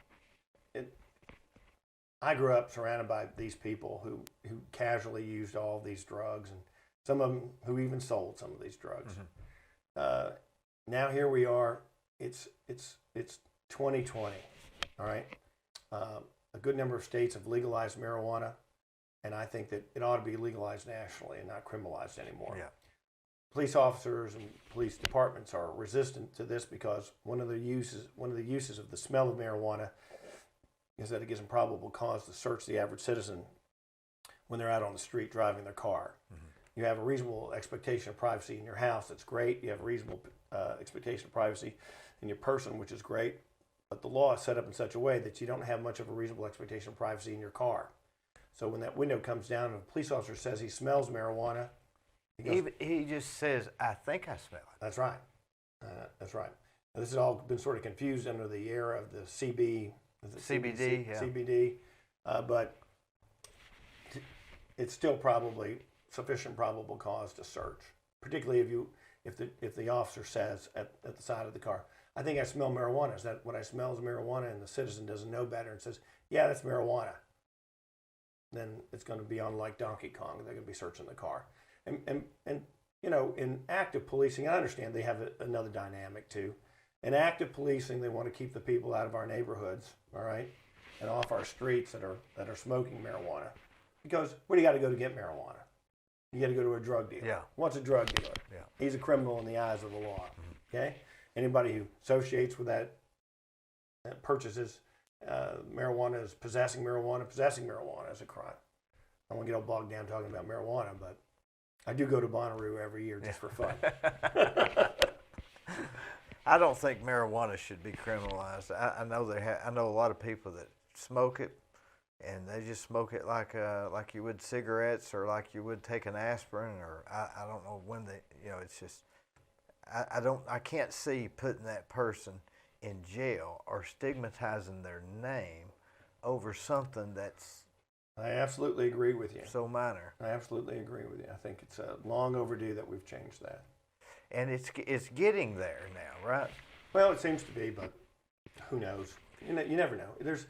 I grew up surrounded by these people who casually used all of these drugs, and some of them who even sold some of these drugs. Mm-hmm. Now here we are. It's 2020. All right. A good number of states have legalized marijuana, and I think that it ought to be legalized nationally and not criminalized anymore. Yeah. Police officers and police departments are resistant to this because one of the uses of the smell of marijuana is that it gives them probable cause to search the average citizen when they're out on the street driving their car. Mm-hmm. You have a reasonable expectation of privacy in your house. That's great. You have a reasonable expectation of privacy in your person, which is great. But the law is set up in such a way that you don't have much of a reasonable expectation of privacy in your car. So when that window comes down and a police officer says he smells marijuana, he just says, "I think I smell it." That's right. That's right. Now, this has all been sort of confused under the era of the CBD, yeah. CBD, but it's still probably sufficient probable cause to search, particularly if the officer says at the side of the car, "I think I smell marijuana." Is that what I smell is marijuana? And the citizen doesn't know better and says, "Yeah, that's marijuana." Then it's going to be on like Donkey Kong. They're going to be searching the car. And you know, in active policing, I understand they have another dynamic too. In active policing, they want to keep the people out of our neighborhoods, all right, and off our streets that are smoking marijuana. Because where do you got to go to get marijuana? You got to go to a drug dealer. Yeah. What's a drug dealer? Yeah. He's a criminal in the eyes of the law. Mm-hmm. Okay. Anybody who associates with that purchases marijuana is possessing marijuana. Possessing marijuana is a crime. I don't want to get all bogged down talking about marijuana, but I do go to Bonnaroo every year just for fun. I don't think marijuana should be criminalized. I know I know a lot of people that smoke it, and they just smoke it like you would cigarettes or like you would take an aspirin, or I don't know when they, it's just I can't see putting that person in jail or stigmatizing their name over something that's. I absolutely agree with you. So minor. I absolutely agree with you. I think it's long overdue that we've changed that. And it's getting there now, right? Well, it seems to be, but who knows? You never know. There's,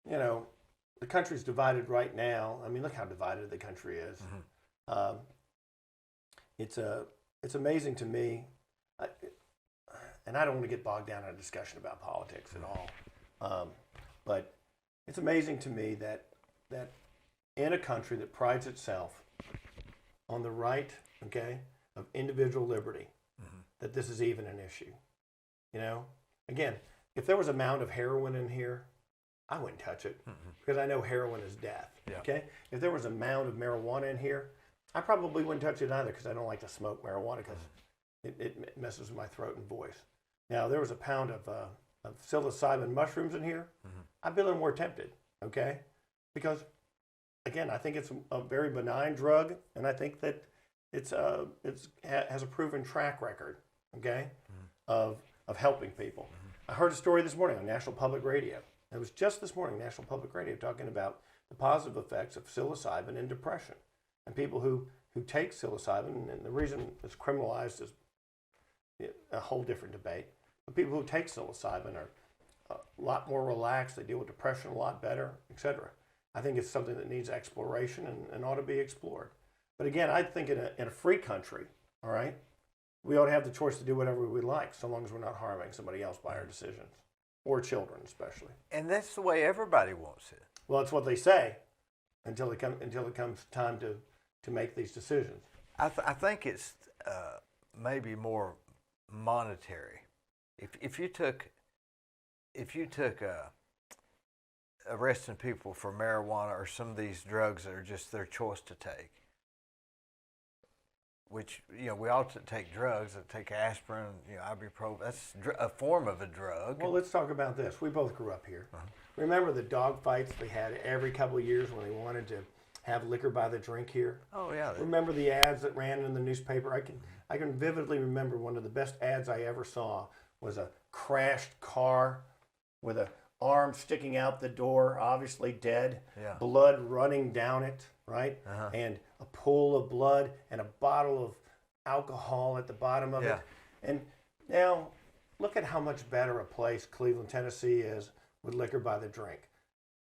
the country's divided right now. I mean, look how divided the country is. Mm-hmm. It's amazing to me, and I don't want to get bogged down in a discussion about politics at all, but it's amazing to me that in a country that prides itself on the right, of individual liberty, mm-hmm. that this is even an issue. Again, if there was a mound of heroin in here, I wouldn't touch it mm-hmm. because I know heroin is death. Yeah. Okay, if there was a mound of marijuana in here, I probably wouldn't touch it either because I don't like to smoke marijuana because mm-hmm. it messes with my throat and voice. Now, there was a pound of psilocybin mushrooms in here, mm-hmm. I'd be a little more tempted. Okay, because again, I think it's a very benign drug, and I think that has a proven track record, mm-hmm. of helping people. Mm-hmm. I heard a story this morning on National Public Radio. It was just this morning, National Public Radio, talking about the positive effects of psilocybin in depression. And people who take psilocybin, and the reason it's criminalized is a whole different debate, but people who take psilocybin are a lot more relaxed, they deal with depression a lot better, etc. I think it's something that needs exploration and ought to be explored. But again, I think in a free country, all right, we ought to have the choice to do whatever we like, so long as we're not harming somebody else by our decisions, or children especially. And that's the way everybody wants it. Well, it's what they say until it comes time to make these decisions. I think it's maybe more monetary. If you took arresting people for marijuana or some of these drugs that are just their choice to take, which we all take drugs. Take aspirin, ibuprofen. That's a form of a drug. Well, let's talk about this. We both grew up here. Remember the dog fights they had every couple of years when they wanted to have liquor by the drink here? Oh yeah. Remember the ads that ran in the newspaper? I can vividly remember one of the best ads I ever saw was a crashed car with an arm sticking out the door, obviously dead, blood running down it, right? And a pool of blood and a bottle of alcohol at the bottom of it. And now look at how much better a place Cleveland, Tennessee is with liquor by the drink.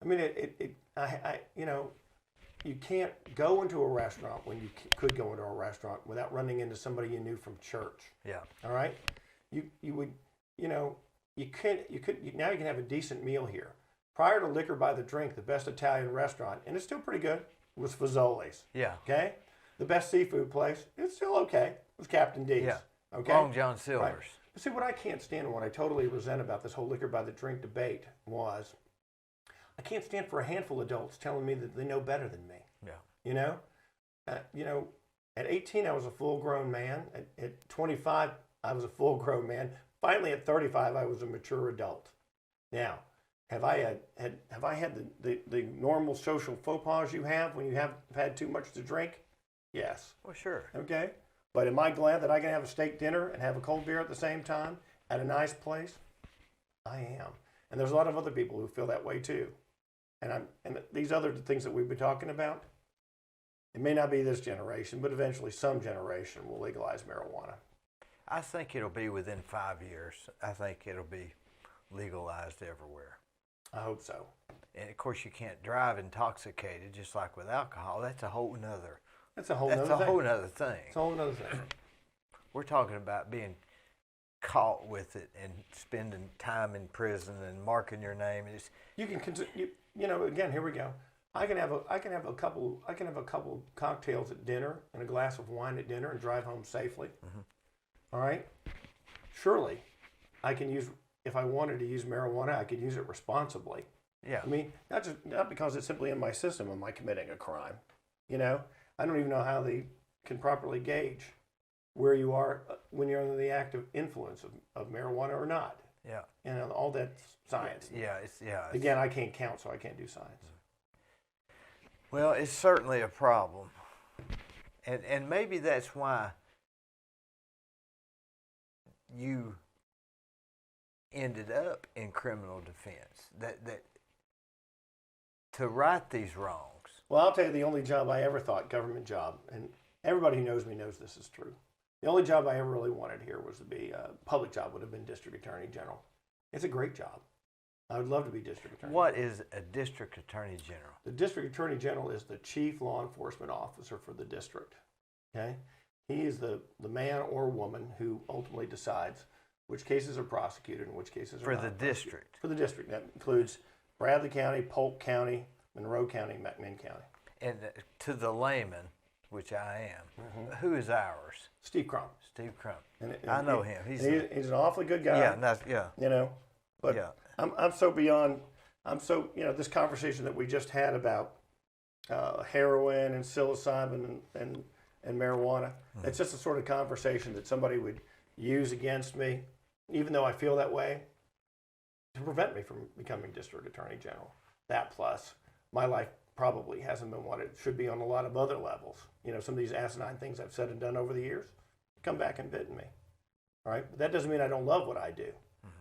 I mean, you can't go into a restaurant when you could go into a restaurant without running into somebody you knew from church. Yeah. All right. You would, now you can have a decent meal here. Prior to liquor by the drink, the best Italian restaurant, and it's still pretty good, was Fazoli's. Yeah. Okay. The best seafood place, it's still okay, was Captain D's. Yeah. Okay. Long John Silver's. Right. But see, what I can't stand and what I totally resent about this whole liquor by the drink debate was I can't stand for a handful of adults telling me that they know better than me. Yeah. At 18, I was a full-grown man. At 25, I was a full-grown man. Finally, at 35, I was a mature adult. Now, have I had the normal social faux pas you have when you have had too much to drink? Yes. Well, sure. Okay. But am I glad that I can have a steak dinner and have a cold beer at the same time at a nice place? I am. And there's a lot of other people who feel that way too. And these other things that we've been talking about, it may not be this generation, but eventually some generation will legalize marijuana. I think it'll be within 5 years. I think it'll be legalized everywhere. I hope so. And of course, you can't drive intoxicated, just like with alcohol. That's a whole nother. That's a whole That's nother a thing. whole nother thing. It's a whole nother thing. We're talking about being caught with it and spending time in prison and marking your name. You can again, here we go. I can have a couple cocktails at dinner and a glass of wine at dinner and drive home safely. All right. Surely, I can use, if I wanted to use marijuana, I could use it responsibly. Yeah. I mean, not because it's simply in my system am I committing a crime. I don't even know how they can properly gauge where you are when you're under the active influence of marijuana or not. Yeah. All that's science. Again, I can't count, so I can't do science. Well, it's certainly a problem. And maybe that's why you ended up in criminal defense, that to right these wrongs. Well, I'll tell you the only job I ever thought, government job, and everybody who knows me knows this is true. The only job I ever really wanted here was to be a public job, would have been district attorney general. It's a great job. I would love to be district attorney. What is a district attorney general? The district attorney general is the chief law enforcement officer for the district. Okay? He is the man or woman who ultimately decides which cases are prosecuted and which cases are not. For the district? For the district. That includes Bradley County, Polk County, Monroe County, McMinn County. And to the layman, which I am, who is ours? Steve Crump. Steve Crump. And I know him. He's an awfully good guy. But I'm so beyond, this conversation that we just had about heroin and psilocybin and marijuana, it's just a sort of conversation that somebody would use against me, even though I feel that way, to prevent me from becoming district attorney general. That plus, my life probably hasn't been what it should be on a lot of other levels. Some of these asinine things I've said and done over the years come back and bitten me. All right, but that doesn't mean I don't love what I do.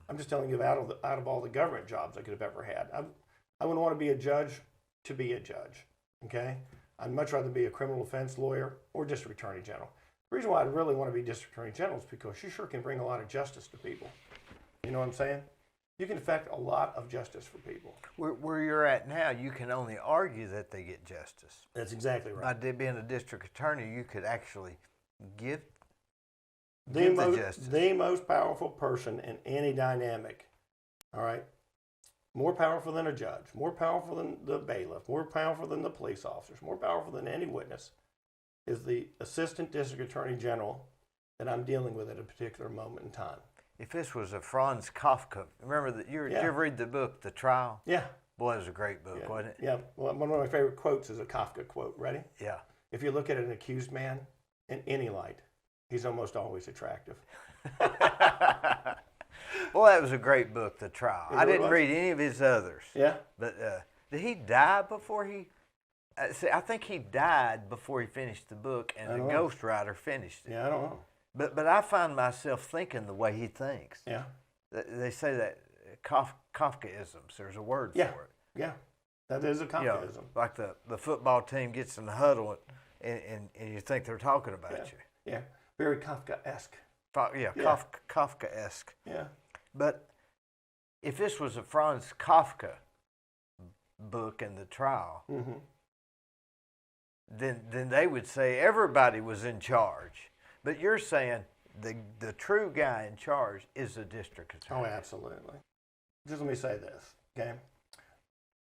I'm just telling you, out of all the government jobs I could have ever had, I wouldn't want to be a judge to be a judge. Okay, I'd much rather be a criminal defense lawyer or district attorney general. The reason why I'd really want to be district attorney general is because you sure can bring a lot of justice to people. You know what I'm saying? You can effect a lot of justice for people. Where you're at now, you can only argue that they get justice. That's exactly right. By being a district attorney, you could actually give the justice. The most powerful person in any dynamic, all right? More powerful than a judge, more powerful than the bailiff, more powerful than the police officers, more powerful than any witness, is the assistant district attorney general that I'm dealing with at a particular moment in time. If this was a Franz Kafka, remember that did you ever read the book, The Trial? Yeah. Boy, it was a great book, wasn't it? Yeah. Well, one of my favorite quotes is a Kafka quote. Ready? Yeah. If you look at an accused man, in any light, he's almost always attractive. Well, that was a great book, The Trial. It I really didn't was. read any of his others. Yeah. But did he die before he? See, I think he died before he finished the book, and the ghostwriter finished it. Yeah, I don't know. But I find myself thinking the way he thinks. Yeah. They say that Kafkaisms. There's a word Yeah. for it. Yeah. That is a You know, Kafkaism. like the football team gets in the huddle, and you think they're talking about Yeah. you. Yeah. Very Kafka-esque. Yeah, Yeah. Kafkaesque. Yeah. But if this was a Franz Kafka book in The Trial, Mm-hmm. then they would say everybody was in charge. But you're saying the true guy in charge is the district attorney. Oh, absolutely. Just let me say this, okay?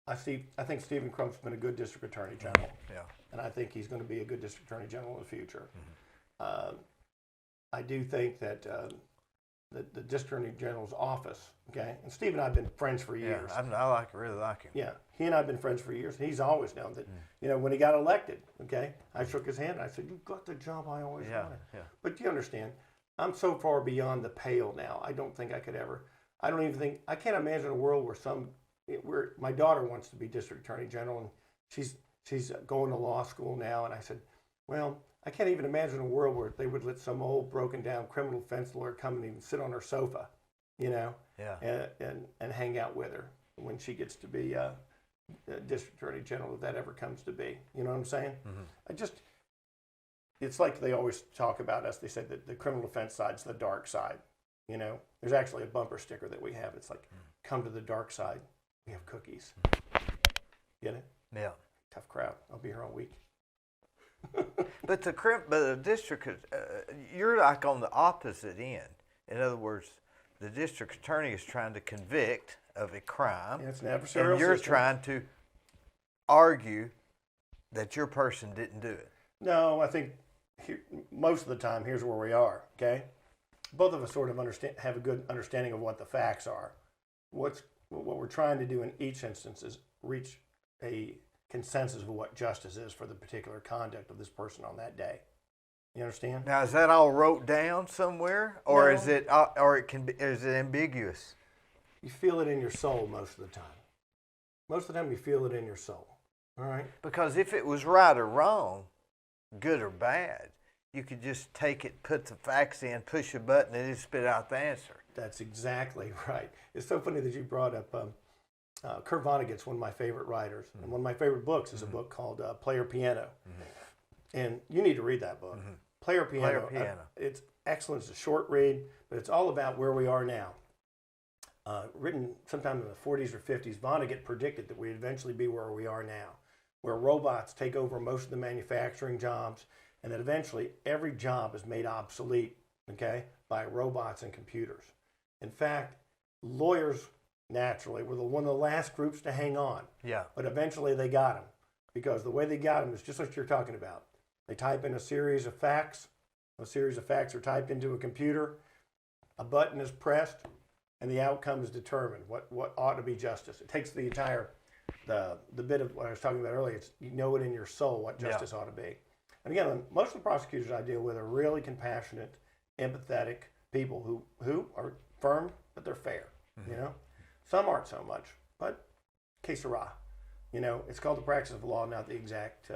I think Stephen Crump's been a good district attorney general, Yeah. and I think he's going to be a good district attorney general in the future. I do think that the district attorney general's office, okay, and Steve and I have been friends for years. Yeah, I really like him. Yeah, he and I have been friends for years, and he's always known that, you know, when he got elected, okay, I shook his hand and I said, "You got the job I always wanted." Yeah. But you understand, I'm so far beyond the pale now. I don't think I could ever. I don't even think I can't imagine a world where my daughter wants to be district attorney general, and she's going to law school now. And I said, well, I can't even imagine a world where they would let some old broken down criminal defense lawyer come and sit on her sofa, you know, and hang out with her when she gets to be district attorney general, if that ever comes to be. You know what I'm saying? Mm-hmm. It's like they always talk about us. They say that the criminal defense side's the dark side. You know, there's actually a bumper sticker that we have. It's like, come to the dark side. We have cookies. Get it? Yeah. Tough crowd. I'll be here all week. But the district, you're like on the opposite end. In other words, the district attorney is trying to convict of a crime. Yeah, it's an adversarial and you're system. trying to argue that your person didn't do it. No, I think most of the time, here's where we are, okay? Both of us sort of have a good understanding of what the facts are. What we're trying to do in each instance is reach a consensus of what justice is for the particular conduct of this person on that day. You understand? Now, is that all wrote down somewhere, or No. is it ambiguous? You feel it in your soul most of the time. Most of the time, you feel it in your soul. All right? Because if it was right or wrong, good or bad, you could just take it, put the facts in, push a button, and it spit out the answer. That's exactly right. It's so funny that you brought up Kurt Vonnegut's one of my favorite writers, and one of my favorite books is a book called Player Piano. And you need to read that book. Player Piano. It's excellent. It's a short read, but it's all about where we are now. Written sometime in the 40s or 50s, Vonnegut predicted that we'd eventually be where we are now, where robots take over most of the manufacturing jobs, and that eventually every job is made obsolete, okay, by robots and computers. In fact, lawyers naturally were one of the last groups to hang on. Yeah. But eventually they got them, because the way they got them is just what you're talking about. They type in a series of facts. Those series of facts are typed into a computer. A button is pressed, and the outcome is determined. What ought to be justice? It takes the entire the bit of what I was talking about earlier. It's, you know it in your soul what justice ought to be. And again, most of the prosecutors I deal with are really compassionate, empathetic people who are firm, but they're fair. You know, some aren't so much, but que sera. You know, it's called the practice of law, not the exact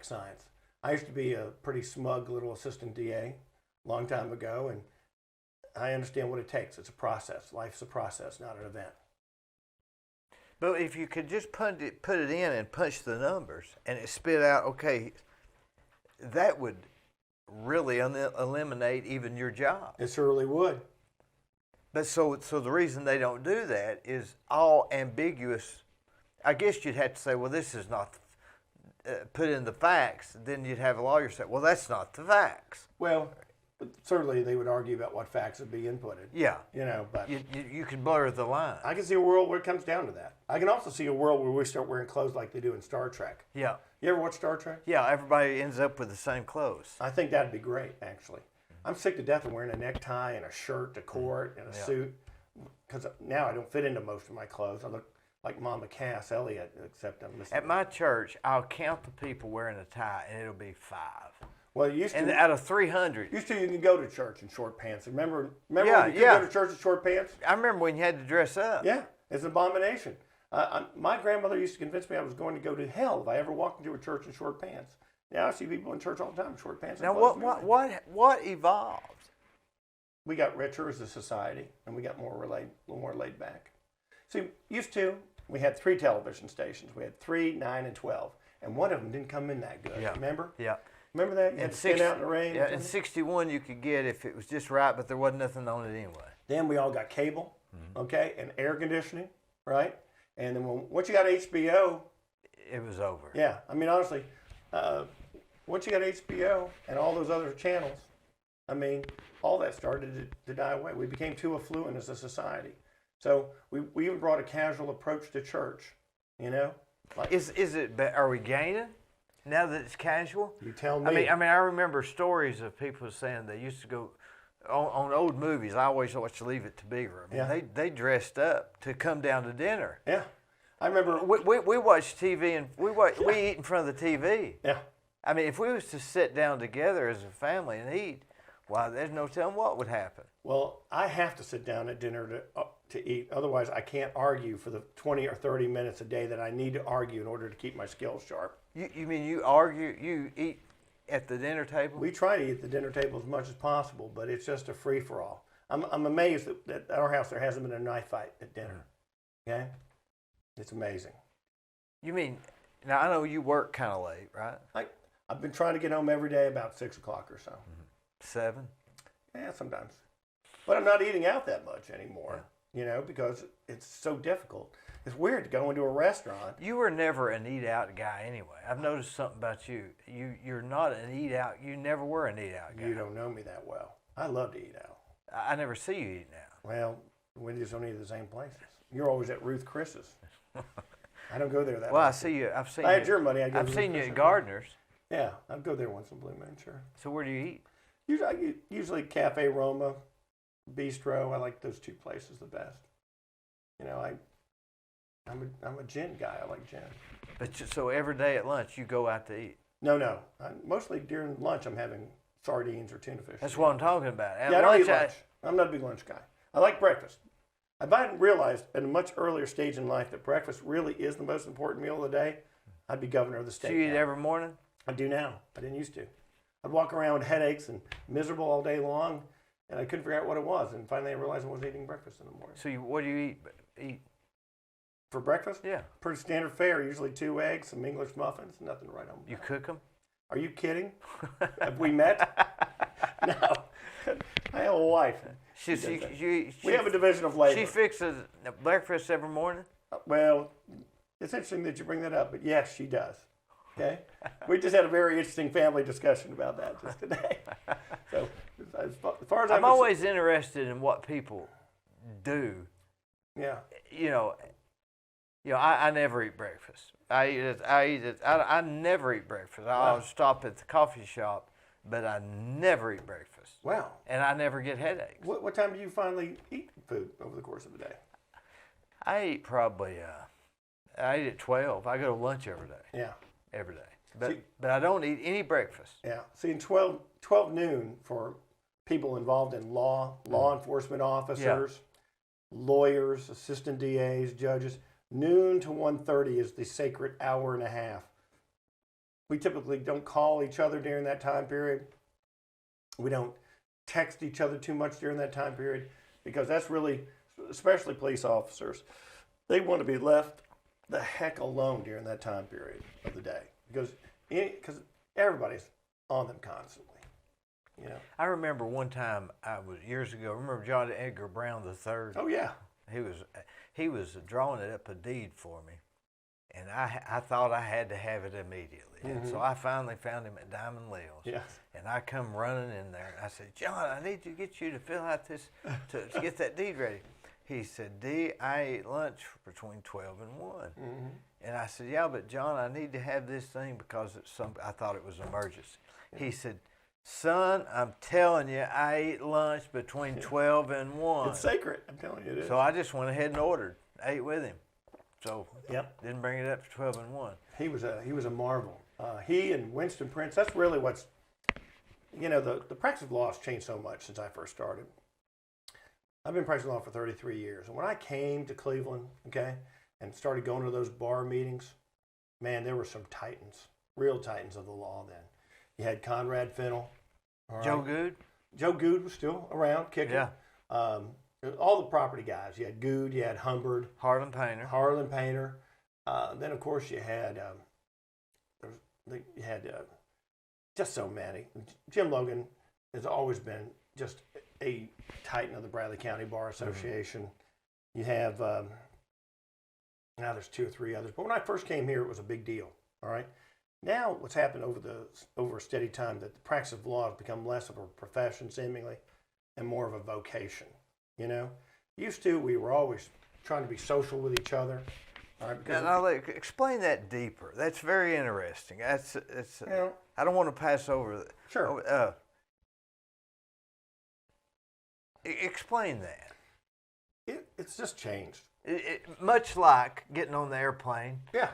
science. I used to be a pretty smug little assistant DA a long time ago, and I understand what it takes. It's a process. Life's a process, not an event. But if you could just put it in and punch the numbers, and it spit out, okay, that would really eliminate even your job. It surely would. But so the reason they don't do that is all ambiguous. I guess you'd have to say, well, this is not put in the facts. Then you'd have a lawyer say, well, that's not the facts. Well, certainly they would argue about what facts would be inputted. Yeah. You know, but you can blur the line. I can see a world where it comes down to that. I can also see a world where we start wearing clothes like they do in Star Trek. Yeah. You ever watch Star Trek? Yeah, everybody ends up with the same clothes. I think that'd be great, actually. I'm sick to death of wearing a necktie and a shirt to court and a suit, because now I don't fit into most of my clothes. I look like Mama Cass Elliott, except I'm listening. At my church, I'll count the people wearing a tie, and it'll be 5. Well, you used to. And out of 300. Used to you can go to church in short pants. Remember Yeah, when you could yeah. go to church in short pants? I remember when you had to dress up. Yeah, it's an abomination. My grandmother used to convince me I was going to go to hell if I ever walked into a church in short pants. Now I see people in church all the time in short pants. Now, what evolved? We got richer as a society, and we got a little more laid back. See, used to, we had 3 television stations. We had 3, 9, and 12, and one of them didn't come in that good. Yeah. Remember? Yeah. Remember that? You had to stand out in the rain. Yeah, in 61 you could get if it was just right, but there wasn't nothing on it anyway. Then we all got cable, okay, and air conditioning, right? And then once you got HBO, It was over. yeah, I mean, honestly, once you got HBO and all those other channels, I mean, all that started to die away. We became too affluent as a society. So we even brought a casual approach to church, you know? Like, Are we gaining now that it's casual? you tell me. I mean, I remember stories of people saying they used to go on old movies. I always watched Leave It to Beaver. I mean, Yeah. they dressed up to come down to dinner. Yeah. I remember. We watch TV and we eat in front of the TV. Yeah. I mean, if we was to sit down together as a family and eat, why, there's no telling what would happen. Well, I have to sit down at dinner to eat. Otherwise, I can't argue for the 20 or 30 minutes a day that I need to argue in order to keep my skills sharp. You mean you argue, you eat at the dinner table? We try to eat at the dinner table as much as possible, but it's just a free-for-all. I'm amazed that at our house there hasn't been a knife fight at dinner. Okay? It's amazing. You mean, now I know you work kind of late, right? I've been trying to get home every day about 6 o'clock or so. 7? Yeah, sometimes. But I'm not eating out that much anymore, you know, because it's so difficult. It's weird to go into a restaurant. You were never an eat-out guy anyway. I've noticed something about you. You're not an eat-out. You never were an eat-out guy. You don't know me that well. I love to eat out. I never see you eating out. Well, we just don't eat at the same places. You're always at Ruth Chris's. I don't go there that Well, often. I see you. I've seen. I you, had your money. I've seen you at Gardner's. Yeah, I'd go there once in a blue moon, sure. So where do you eat? Usually Cafe Roma, Bistro. I like those 2 places the best. You know, I'm a gin guy. I like gin. So every day at lunch you go out to eat. No. Mostly during lunch I'm having sardines or tuna fish. That's what I'm talking about. At Yeah, I don't lunch, eat lunch. I'm not a big lunch guy. I like breakfast. If I hadn't realized at a much earlier stage in life that breakfast really is the most important meal of the day, I'd be governor of the state. So you eat now. every morning? I do now. I didn't used to. I'd walk around with headaches and miserable all day long, and I couldn't figure out what it was. And finally I realized I wasn't eating breakfast in the morning. So what do you eat? For breakfast? Yeah. Pretty standard fare, usually 2 eggs, some English muffins, nothing to write home about. You cook them? Are you kidding? Have we met? No. I have a wife. We have a division of labor. She fixes breakfast every morning? Well, it's interesting that you bring that up, but yes, she does. Okay? We just had a very interesting family discussion about that just today. So, as far as I'm always interested in what people do. Yeah. I never eat breakfast. I never eat breakfast. I always stop at the coffee shop, but I never eat breakfast. Wow. And I never get headaches. What time do you finally eat food over the course of the day? I eat probably, I eat at 12. I go to lunch every day. Yeah. Every day. But I don't eat any breakfast. Yeah. See, in 12 noon for people involved in law enforcement officers, lawyers, assistant DAs, judges, noon to 1:30 is the sacred hour and a half. We typically don't call each other during that time period. We don't text each other too much during that time period because that's really, especially police officers, they want to be left the heck alone during that time period of the day because everybody's on them constantly. You know. I remember one time years ago. Remember John Edgar Brown III? Oh yeah. He was drawing it up a deed for me, and I thought I had to have it immediately. Mm-hmm. And so I finally found him at Diamond Leo's. Yes. And I come running in there, and I said, John, I need to get you to fill out this to get that deed ready. He said, D, I ate lunch between 12 and 1. Mm-hmm. And I said, yeah, but John, I need to have this thing because I thought it was an emergency. He said, son, I'm telling you, I ate lunch between 12 and 1. It's sacred. I'm telling you it is. So I just went ahead and ordered. Ate with him. so Yep. didn't bring it up to 12-1. He was a marvel. He and Winston Prince. That's really what's, the practice of law has changed so much since I first started. I've been practicing law for 33 years, and when I came to Cleveland, okay, and started going to those bar meetings, man, there were some titans, real titans of the law then. You had Conrad Fennell. Joe Good? Joe Good was still around, kicking. Yeah. All the property guys. You had Good, you had Humbird. Harlan Painter. Then, of course, you had just so many. Jim Logan has always been just a titan of the Bradley County Bar Association. Mm-hmm. You have, now there's 2 or 3 others. But when I first came here, it was a big deal, all right? Now, what's happened over a steady time, that the practice of law has become less of a profession, seemingly, and more of a vocation, Used to, we were always trying to be social with each other. All right, now, explain that deeper. That's very interesting. I don't want to pass over that. Sure. Explain that. It's just changed. Much like getting on the airplane. Yeah.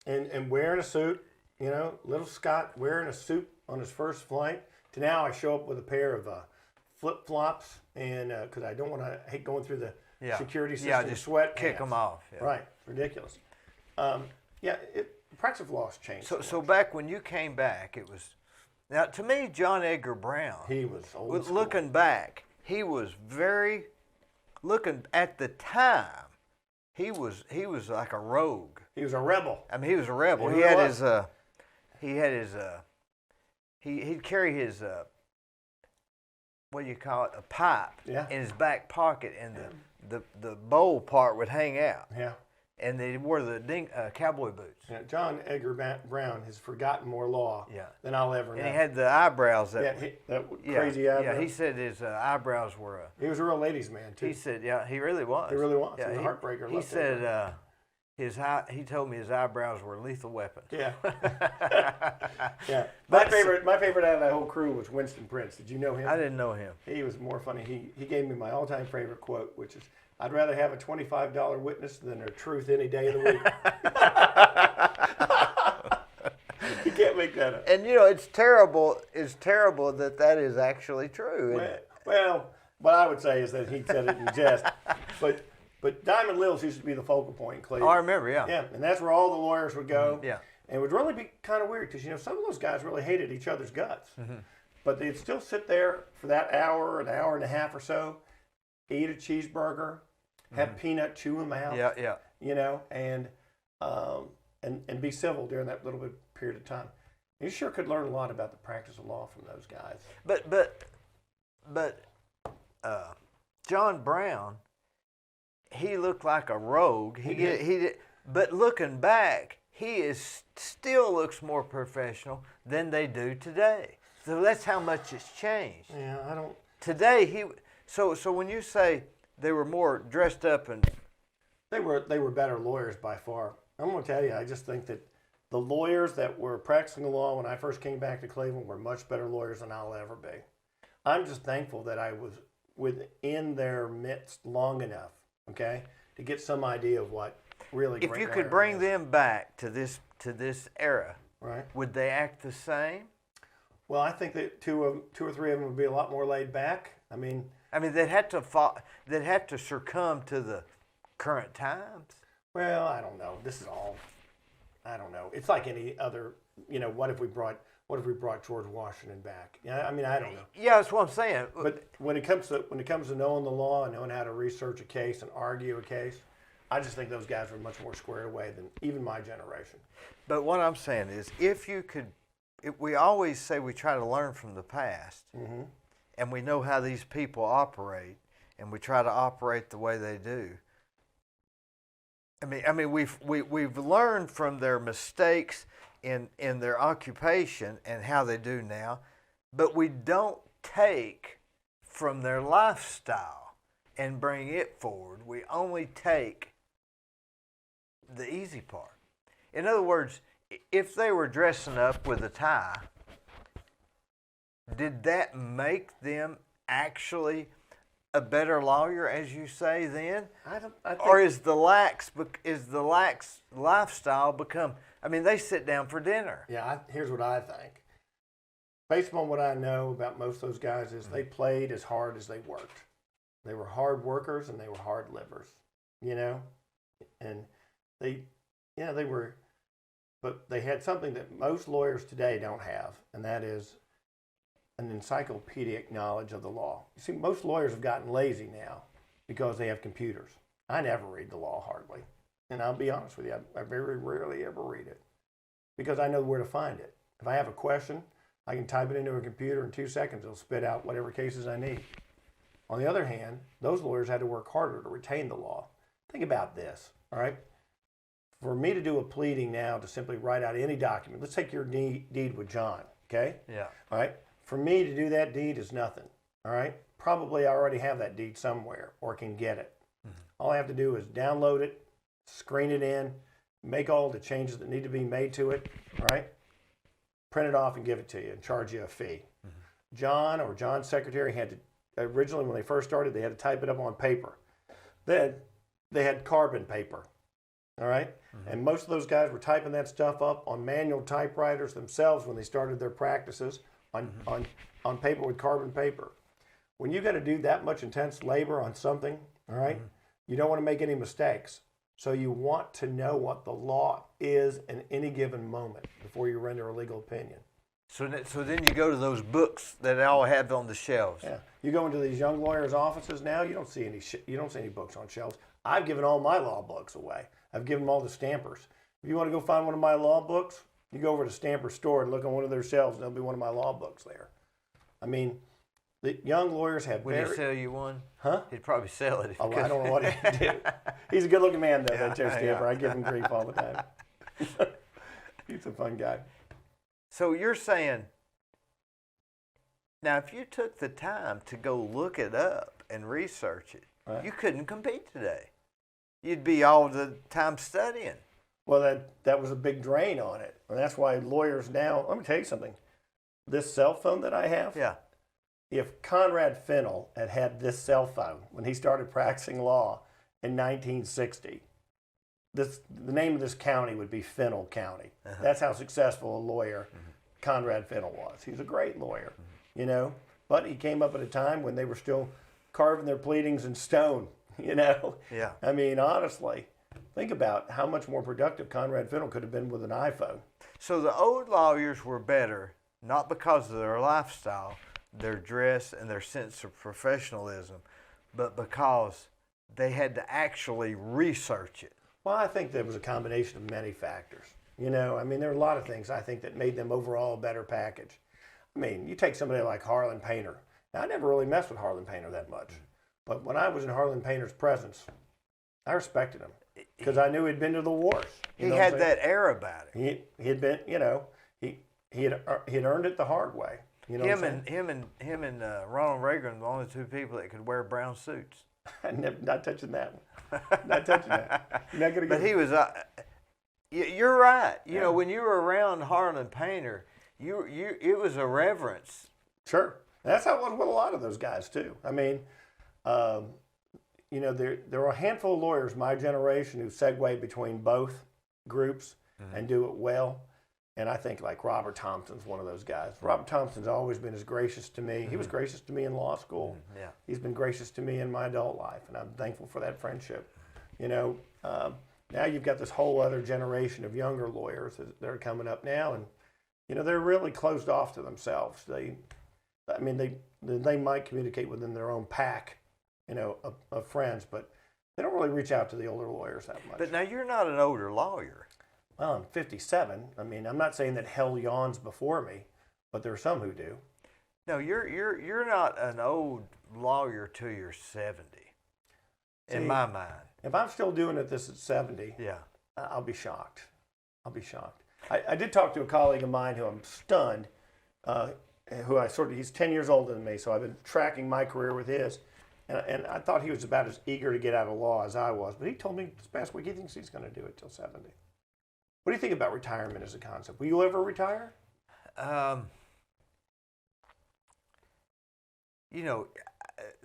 And wearing a suit, little Scott wearing a suit on his first flight, to now I show up with a pair of flip-flops, and because I don't want to hate going through the security system, just sweat kick them off. Yeah. Right. Ridiculous. The practice of law has changed. So back when you came back, it was, now to me, John Edgar Brown. He was old school. Looking back, he was looking at the time, he was like a rogue. He was a rebel. I mean, he was a rebel. He'd carry his what do you call it, a pipe in his back pocket, and the bowl part would hang out. Yeah. And they wore the cowboy boots. Yeah, John Edgar Brown has forgotten more law than I'll ever know. And he had the eyebrows that crazy eyebrows. Yeah, he said his eyebrows were. He was a real ladies' man too. He said, he really was. He really was. Yeah, he was a heartbreaker. He said he told me his eyebrows were lethal weapons. Yeah. Yeah. My favorite out of that whole crew was Winston Prince. Did you know him? I didn't know him. He was more funny. He gave me my all-time favorite quote, which is, "I'd rather have a $25 witness than a truth any day of the week." You can't make that up. And it's terrible. It's terrible that is actually true. Well, what I would say is that he said it in jest. But Diamond Lills used to be the focal point in Cleveland. Oh, I remember, yeah. Yeah, and that's where all the lawyers would go. Yeah. And it would really be kind of weird because, some of those guys really hated each other's guts. Mm-hmm. But they'd still sit there for that hour, an hour and a half or so, eat a cheeseburger, have peanut chew in mouth. Yeah. And be civil during that little bit period of time. You sure could learn a lot about the practice of law from those guys. But John Brown, he looked like a rogue. He did. But looking back, he still looks more professional than they do today. So that's how much it's changed. Yeah, I don't. Today So when you say they were more dressed up and they were better lawyers by far. I'm going to tell you, I just think that the lawyers that were practicing the law when I first came back to Cleveland were much better lawyers than I'll ever be. I'm just thankful that I was within their midst long enough, okay, to get some idea of what really. If you could bring them back to this era, right? Would they act the same? Well, I think that two or three of them would be a lot more laid back. I mean, they'd have to succumb to the current times. Well, I don't know. I don't know. It's like any other. What if we brought George Washington back? Yeah, I don't know. Yeah, that's what I'm saying. But when it comes to knowing the law and knowing how to research a case and argue a case, I just think those guys were much more squared away than even my generation. But what I'm saying is, if we always say we try to learn from the past, mm-hmm. and we know how these people operate, and we try to operate the way they do. We've learned from their mistakes in their occupation and how they do now, but we don't take from their lifestyle and bring it forward. We only take the easy part. In other words, if they were dressing up with a tie, did that make them actually a better lawyer, as you say, then? I think, Or is the lax lifestyle become? I mean, they sit down for dinner. yeah, here's what I think. Based on what I know about most of those guys is they played as hard as they worked. They were hard workers and they were hard livers, and they were, but they had something that most lawyers today don't have, and that is an encyclopedic knowledge of the law. You see, most lawyers have gotten lazy now because they have computers. I never read the law hardly, and I'll be honest with you, I very rarely ever read it because I know where to find it. If I have a question, I can type it into a computer in 2 seconds. It'll spit out whatever cases I need. On the other hand, those lawyers had to work harder to retain the law. Think about this, all right? For me to do a pleading now to simply write out any document, let's take your deed with John, okay? Yeah. All right? For me to do that deed is nothing, all right? Probably I already have that deed somewhere or can get it. All I have to do is download it, screen it in, make all the changes that need to be made to it, all right? Print it off and give it to you and charge you a fee. John or John's secretary had to, originally when they first started, they had to type it up on paper. Then they had carbon paper, all right? And most of those guys were typing that stuff up on manual typewriters themselves when they started their practices on paper with carbon paper. When you got to do that much intense labor on something, all right, you don't want to make any mistakes. So you want to know what the law is in any given moment before you render a legal opinion. So then you go to those books that I all have on the shelves. Yeah, you go into these young lawyers' offices now. You don't see any books on shelves. I've given all my law books away. I've given them all to stampers. If you want to go find one of my law books, you go over to Stamper's store and look on one of their shelves, and there'll be one of my law books there. I mean, the young lawyers have Would he sell you one? Huh? He'd probably sell it. If Oh, I don't know what he'd do. He's a good-looking man, though, that Joe Stamper. yeah. I give him grief all the time. He's a fun guy. So you're saying, now if you took the time to go look it up and research it, Right. you couldn't compete today. You'd be all the time studying. Well, that was a big drain on it. And that's why lawyers now, let me tell you something. This cell phone that I have, Yeah. if Conrad Fennell had had this cell phone when he started practicing law in 1960, the name of this county would be Fennell County. That's how successful a lawyer Conrad Fennell was. He's a great lawyer, but he came up at a time when they were still carving their pleadings in stone, Yeah. I mean, honestly, think about how much more productive Conrad Fennell could have been with an iPhone. So the old lawyers were better, not because of their lifestyle, their dress, and their sense of professionalism, but because they had to actually research it. Well, I think there was a combination of many factors. I mean, there are a lot of things I think that made them overall a better package. I mean, you take somebody like Harlan Painter. Now, I never really messed with Harlan Painter that much. But when I was in Harlan Painter's presence, I respected him because I knew he'd been to the wars. He had that air about him. He had been, he had earned it the hard way. Him and Ronald Reagan were the only two people that could wear brown suits. Not touching that one. Not touching that. You're not gonna But get he was. You're right. You Yeah. know, when you were around Harlan Painter, it was a reverence. Sure. That's how it was with a lot of those guys, too. I mean, there are a handful of lawyers my generation who segue between both groups and do it well. And I think like Robert Thompson's one of those guys. Robert Thompson's always been as gracious to me. He was gracious to me in law school. Yeah. He's been gracious to me in my adult life, and I'm thankful for that friendship. Now you've got this whole other generation of younger lawyers that are coming up now, and they're really closed off to themselves. They might communicate within their own pack, of friends, but they don't really reach out to the older lawyers that much. But now you're not an older lawyer. Well, I'm 57. I mean, I'm not saying that hell yawns before me, but there are some who do. No, you're not an old lawyer till you're 70. See, in my mind. If I'm still doing it this at 70, Yeah. I'll be shocked. I'll be shocked. I did talk to a colleague of mine who I'm stunned, he's 10 years older than me, so I've been tracking my career with his. And I thought he was about as eager to get out of law as I was, but he told me this past week he thinks he's going to do it till 70. What do you think about retirement as a concept? Will you ever retire?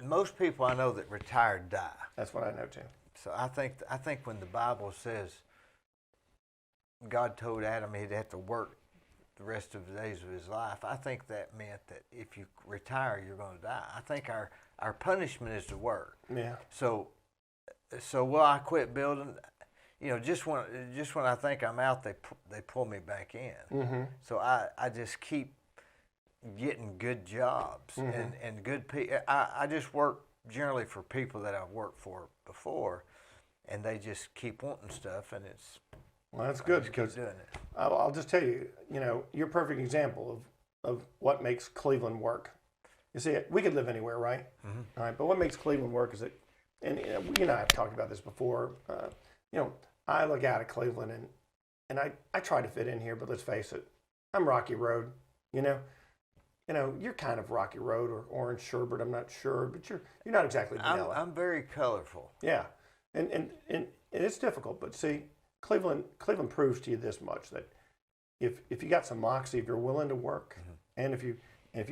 most people I know that retire die. That's what I know too. So I think when the Bible says God told Adam he'd have to work the rest of the days of his life, I think that meant that if you retire, you're going to die. I think our punishment is to work. Yeah. So will I quit building? Just when I think I'm out, they pull me back in. Mm-hmm. So I just keep getting good jobs and good people. I just work generally for people that I've worked for before, and they just keep wanting stuff, and it's. Well, that's good because I'll just tell you, you're a perfect example of what makes Cleveland work. You see, we could live anywhere, right? Mm-hmm. All right, but what makes Cleveland work is that, and you and I have talked about this before. I look out at Cleveland and I try to fit in here, but let's face it, I'm Rocky Road. You're kind of Rocky Road or Orange Sherbet. I'm not sure, but you're not exactly vanilla. I'm very colorful. Yeah, and it's difficult, but see. Cleveland proves to you this much, that if you got some moxie, if you're willing to work, and if you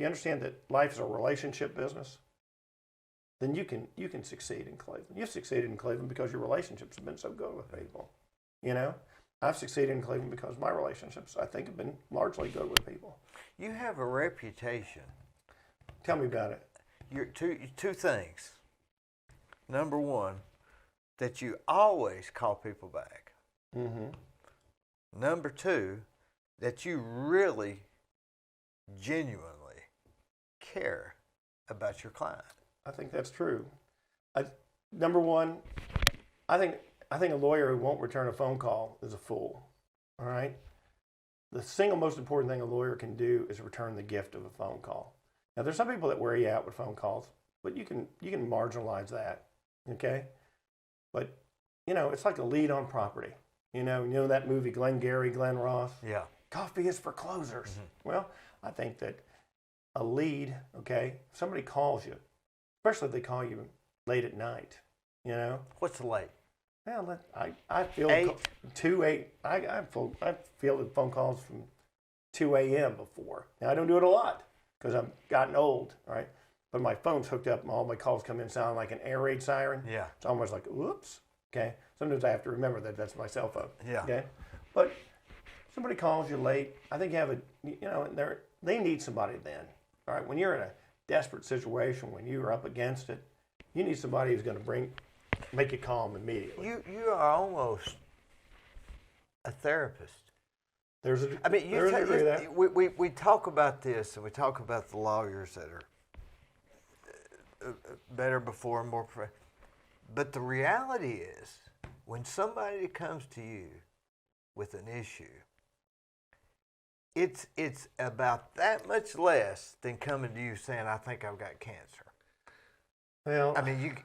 understand that life is a relationship business, then you can succeed in Cleveland. You've succeeded in Cleveland because your relationships have been so good with people. I've succeeded in Cleveland because my relationships, I think, have been largely good with people. You have a reputation. Tell me about it. You're two things. Number one, that you always call people back. Mm-hmm. Number two, that you really, genuinely care about your client. I think that's true. Number one, I think a lawyer who won't return a phone call is a fool. All right. The single most important thing a lawyer can do is return the gift of a phone call. Now, there's some people that wear you out with phone calls, but you can marginalize that. Okay. But it's like a lead on property. You know that movie Glengarry, Glen Ross? Yeah. Coffee is for closers. Mm-hmm. Well, I think that a lead, okay, if somebody calls you, especially if they call you late at night, What's late? Well, I feel 8? I fielded phone calls from 2 a.m. before. Now, I don't do it a lot because I've gotten old, right? But my phone's hooked up and all my calls come in sounding like an air raid siren. Yeah. It's almost like, whoops. Okay. Sometimes I have to remember that that's my cell phone. Yeah. Okay. But somebody calls you late. I think you have they need somebody then. All right. When you're in a desperate situation, when you're up against it, you need somebody who's going to make you calm immediately. You are almost a therapist. We talk about this, and we talk about the lawyers that are better before and more. But the reality is, when somebody comes to you with an issue, it's about that much less than coming to you saying, "I think I've got cancer." Well, I mean,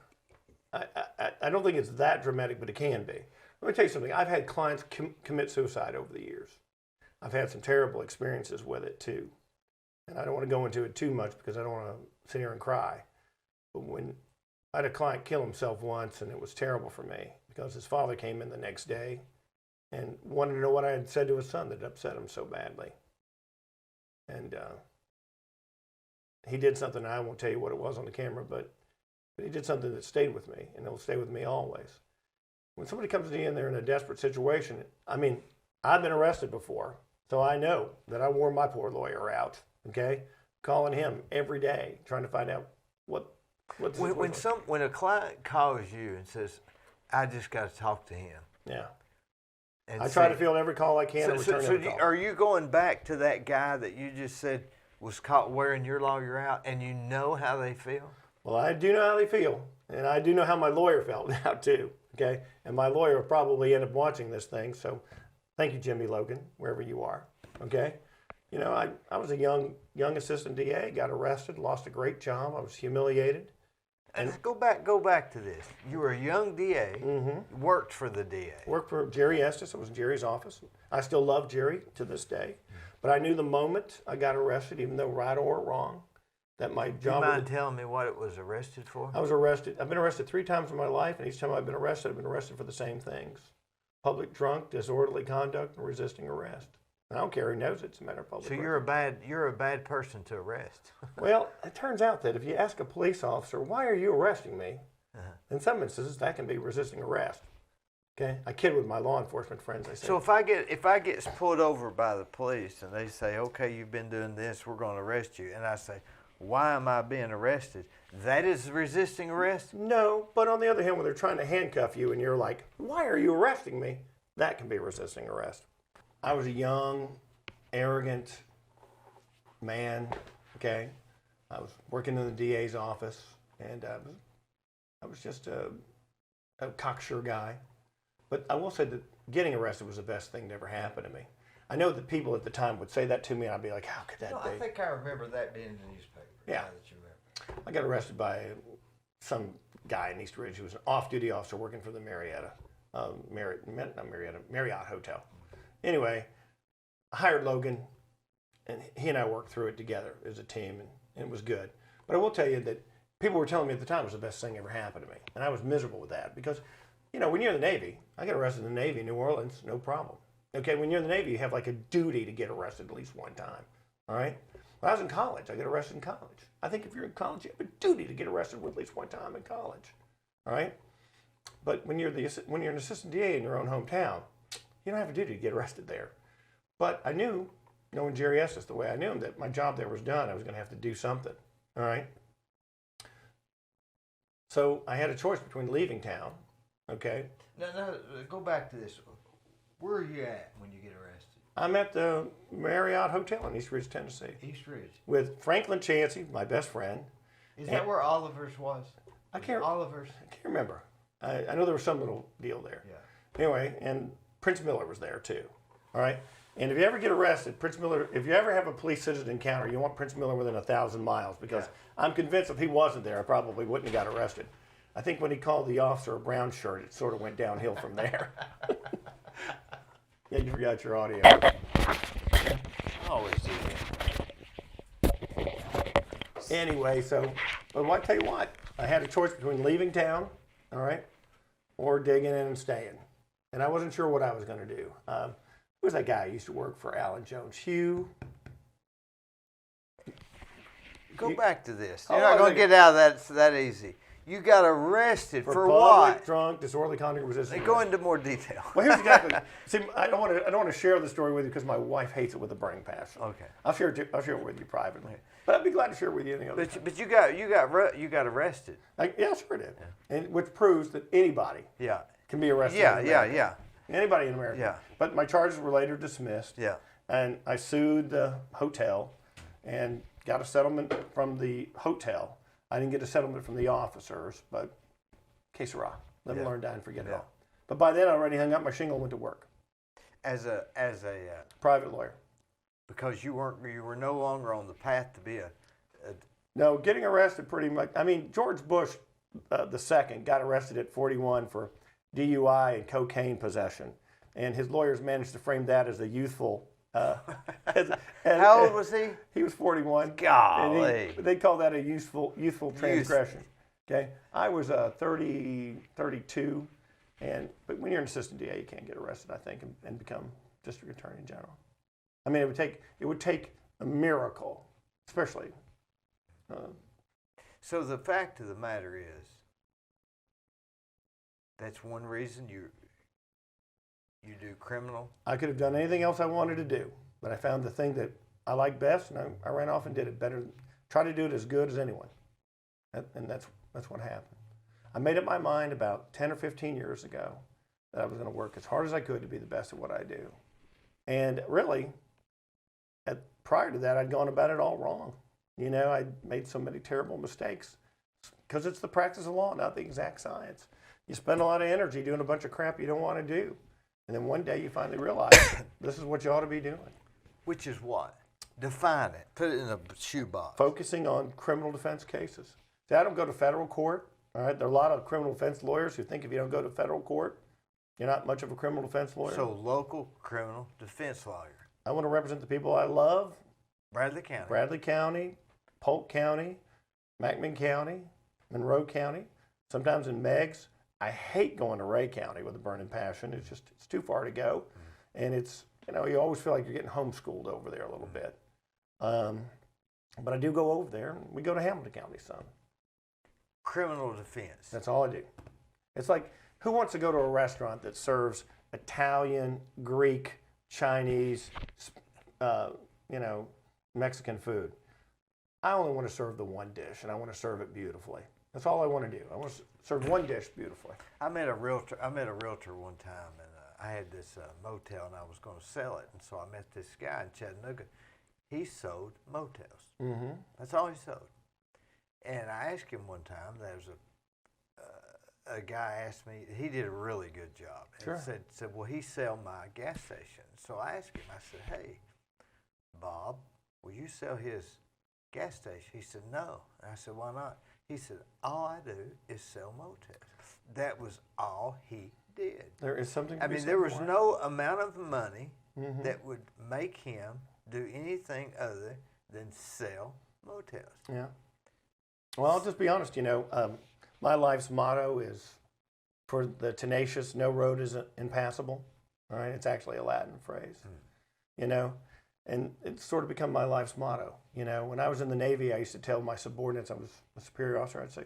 I don't think it's that dramatic, but it can be. Let me tell you something. I've had clients commit suicide over the years. I've had some terrible experiences with it too, and I don't want to go into it too much because I don't want to sit here and cry. But when I had a client kill himself once, and it was terrible for me because his father came in the next day and wanted to know what I had said to his son that upset him so badly. And he did something, I won't tell you what it was on the camera, but he did something that stayed with me, and it will stay with me always. When somebody comes to you and they're in a desperate situation, I mean, I've been arrested before, so I know that I wore my poor lawyer out, okay? Calling him every day, trying to find out what's when a client calls you and says, "I just got to talk to him." Yeah. And I try to field every call I can and return every call. Are you going back to that guy that you just said was caught wearing your lawyer out, and you know how they feel? Well, I do know how they feel, and I do know how my lawyer felt now too, okay? And my lawyer will probably end up watching this thing, so thank you, Jimmy Logan, wherever you are, okay? I was a young assistant DA, got arrested, lost a great job, I was humiliated. And let's go back to this. You were a young DA, worked for the DA. Worked for Jerry Estes. It was in Jerry's office. I still love Jerry to this day. But I knew the moment I got arrested, even though right or wrong, that my job... Do you mind telling me what it was arrested for? I was arrested. I've been arrested 3 times in my life, and each time I've been arrested for the same things. Public drunk, disorderly conduct, and resisting arrest. I don't care. He knows it's a matter of public So record. you're a bad person to arrest. Well, it turns out that if you ask a police officer, why are you arresting me? In some instances, that can be resisting arrest. Okay, I kid with my law enforcement friends. I say, So if I get pulled over by the police and they say, okay, you've been doing this, we're going to arrest you, and I say, why am I being arrested? That is resisting arrest? no, but on the other hand, when they're trying to handcuff you and you're like, why are you arresting me? That can be resisting arrest. I was a young, arrogant man, okay? I was working in the DA's office, and I was just a cocksure guy. But I will say that getting arrested was the best thing that ever happened to me. I know that people at the time would say that to me, and I'd be like, how could that be? I think I remember that being in the newspaper. Yeah. Now that you remember. I got arrested by some guy in East Ridge who was an off-duty officer working for the Marriott Hotel. Anyway, I hired Logan, and he and I worked through it together as a team, and it was good. But I will tell you that people were telling me at the time it was the best thing ever happened to me, and I was miserable with that because, you know, when you're in the Navy, I got arrested in the Navy in New Orleans, no problem. Okay, when you're in the Navy, you have like a duty to get arrested at least one time, all right? When I was in college, I got arrested in college. I think if you're in college, you have a duty to get arrested at least one time in college, all right? But when you're an assistant DA in your own hometown, you don't have a duty to get arrested there. But I knew, knowing Jerry Estes the way I knew him, that my job there was done. I was going to have to do something, all right? So I had a choice between leaving town, okay? No, go back to this. Where are you at when you get arrested? I'm at the Marriott Hotel in East Ridge, Tennessee, East Ridge. with Franklin Chansey, my best friend. Is that where Oliver's was? I can't remember. I know there was some little deal there. Yeah. Anyway, and Prince Miller was there too. All right. And if you ever get arrested, Prince Miller, if you ever have a police citizen encounter, you want Prince Miller within 1,000 miles because I'm convinced if he wasn't there, I probably wouldn't have got arrested. I think when he called the officer a brown shirt, it sort of went downhill from there. Yeah, you forgot your audio. I always do that. Anyway, but I tell you what, I had a choice between leaving town, all right, or digging in and staying. And I wasn't sure what I was going to do. Who was that guy who used to work for Alan Jones? Hugh? Go back to this. You're not going to get out of that easy. You got arrested for what? Public, drunk, disorderly conduct, resisting. Go into more detail. Well, here's exactly. See, I don't want to share the story with you because my wife hates it with a burning passion. Okay. I'll share it with you privately. But I'd be glad to share it with you any other time. But you got arrested. Yeah, sure did. Yeah. And which proves that anybody can be arrested. Yeah. Anybody in America. Yeah. But my charges were later dismissed. Yeah. And I sued the hotel and got a settlement from the hotel. I didn't get a settlement from the officers, but que sera. Live and learn, die, and forget it all. But by then, I already hung up my shingle and went to work. As a Private lawyer. Because you were no longer on the path to be a No, getting arrested pretty much. I mean, George Bush the second got arrested at 41 for DUI and cocaine possession, and his lawyers managed to frame that as a youthful. How old was he? He was 41. Golly. They call that a youthful transgression. Okay, I was 32, but when you're an assistant DA, you can't get arrested, I think, and become district attorney general. I mean, it would take a miracle, especially. So the fact of the matter is, that's one reason you do criminal. I could have done anything else I wanted to do, but I found the thing that I liked best, and I ran off and did it better. Tried to do it as good as anyone, and that's what happened. I made up my mind about 10 or 15 years ago that I was going to work as hard as I could to be the best at what I do. And really, prior to that, I'd gone about it all wrong. You know, I made so many terrible mistakes because it's the practice of law, not the exact science. You spend a lot of energy doing a bunch of crap you don't want to do. And then one day you finally realize this is what you ought to be doing. Which is what? Define it. Put it in a shoebox. Focusing on criminal defense cases. See, I don't go to federal court. All right, there are a lot of criminal defense lawyers who think if you don't go to federal court, you're not much of a criminal defense lawyer. So local criminal defense lawyer. I want to represent the people I love. Bradley County. Bradley County, Polk County, McMinn County, Monroe County, sometimes in Meigs. I hate going to Ray County with a burning passion. It's too far to go, and it's you always feel like you're getting homeschooled over there a little bit. But I do go over there, and we go to Hamilton County some. Criminal defense. That's all I do. It's like, who wants to go to a restaurant that serves Italian, Greek, Chinese, Mexican food? I only want to serve the one dish, and I want to serve it beautifully. That's all I want to do. I want to serve one dish beautifully. I met a realtor one time, and I had this motel, and I was going to sell it. And so I met this guy in Chattanooga. He sold motels. Mm-hmm. That's all he sold. And I asked him one time. There was a guy asked me. He did a really good job. And Sure. said, "Well, he sell my gas station." So I asked him. I said, "Hey, Bob, will you sell his gas station?" He said, "No." And I said, "Why not?" He said, "All I do is sell motels." That was all he did. There is something. I mean, there was no amount of money that would make him do anything other than sell motels. Yeah. Well, I'll just be honest. My life's motto is, for the tenacious, no road is impassable. All right, it's actually a Latin phrase. And it's sort of become my life's motto. When I was in the Navy, I used to tell my subordinates, I was a superior officer, I'd say,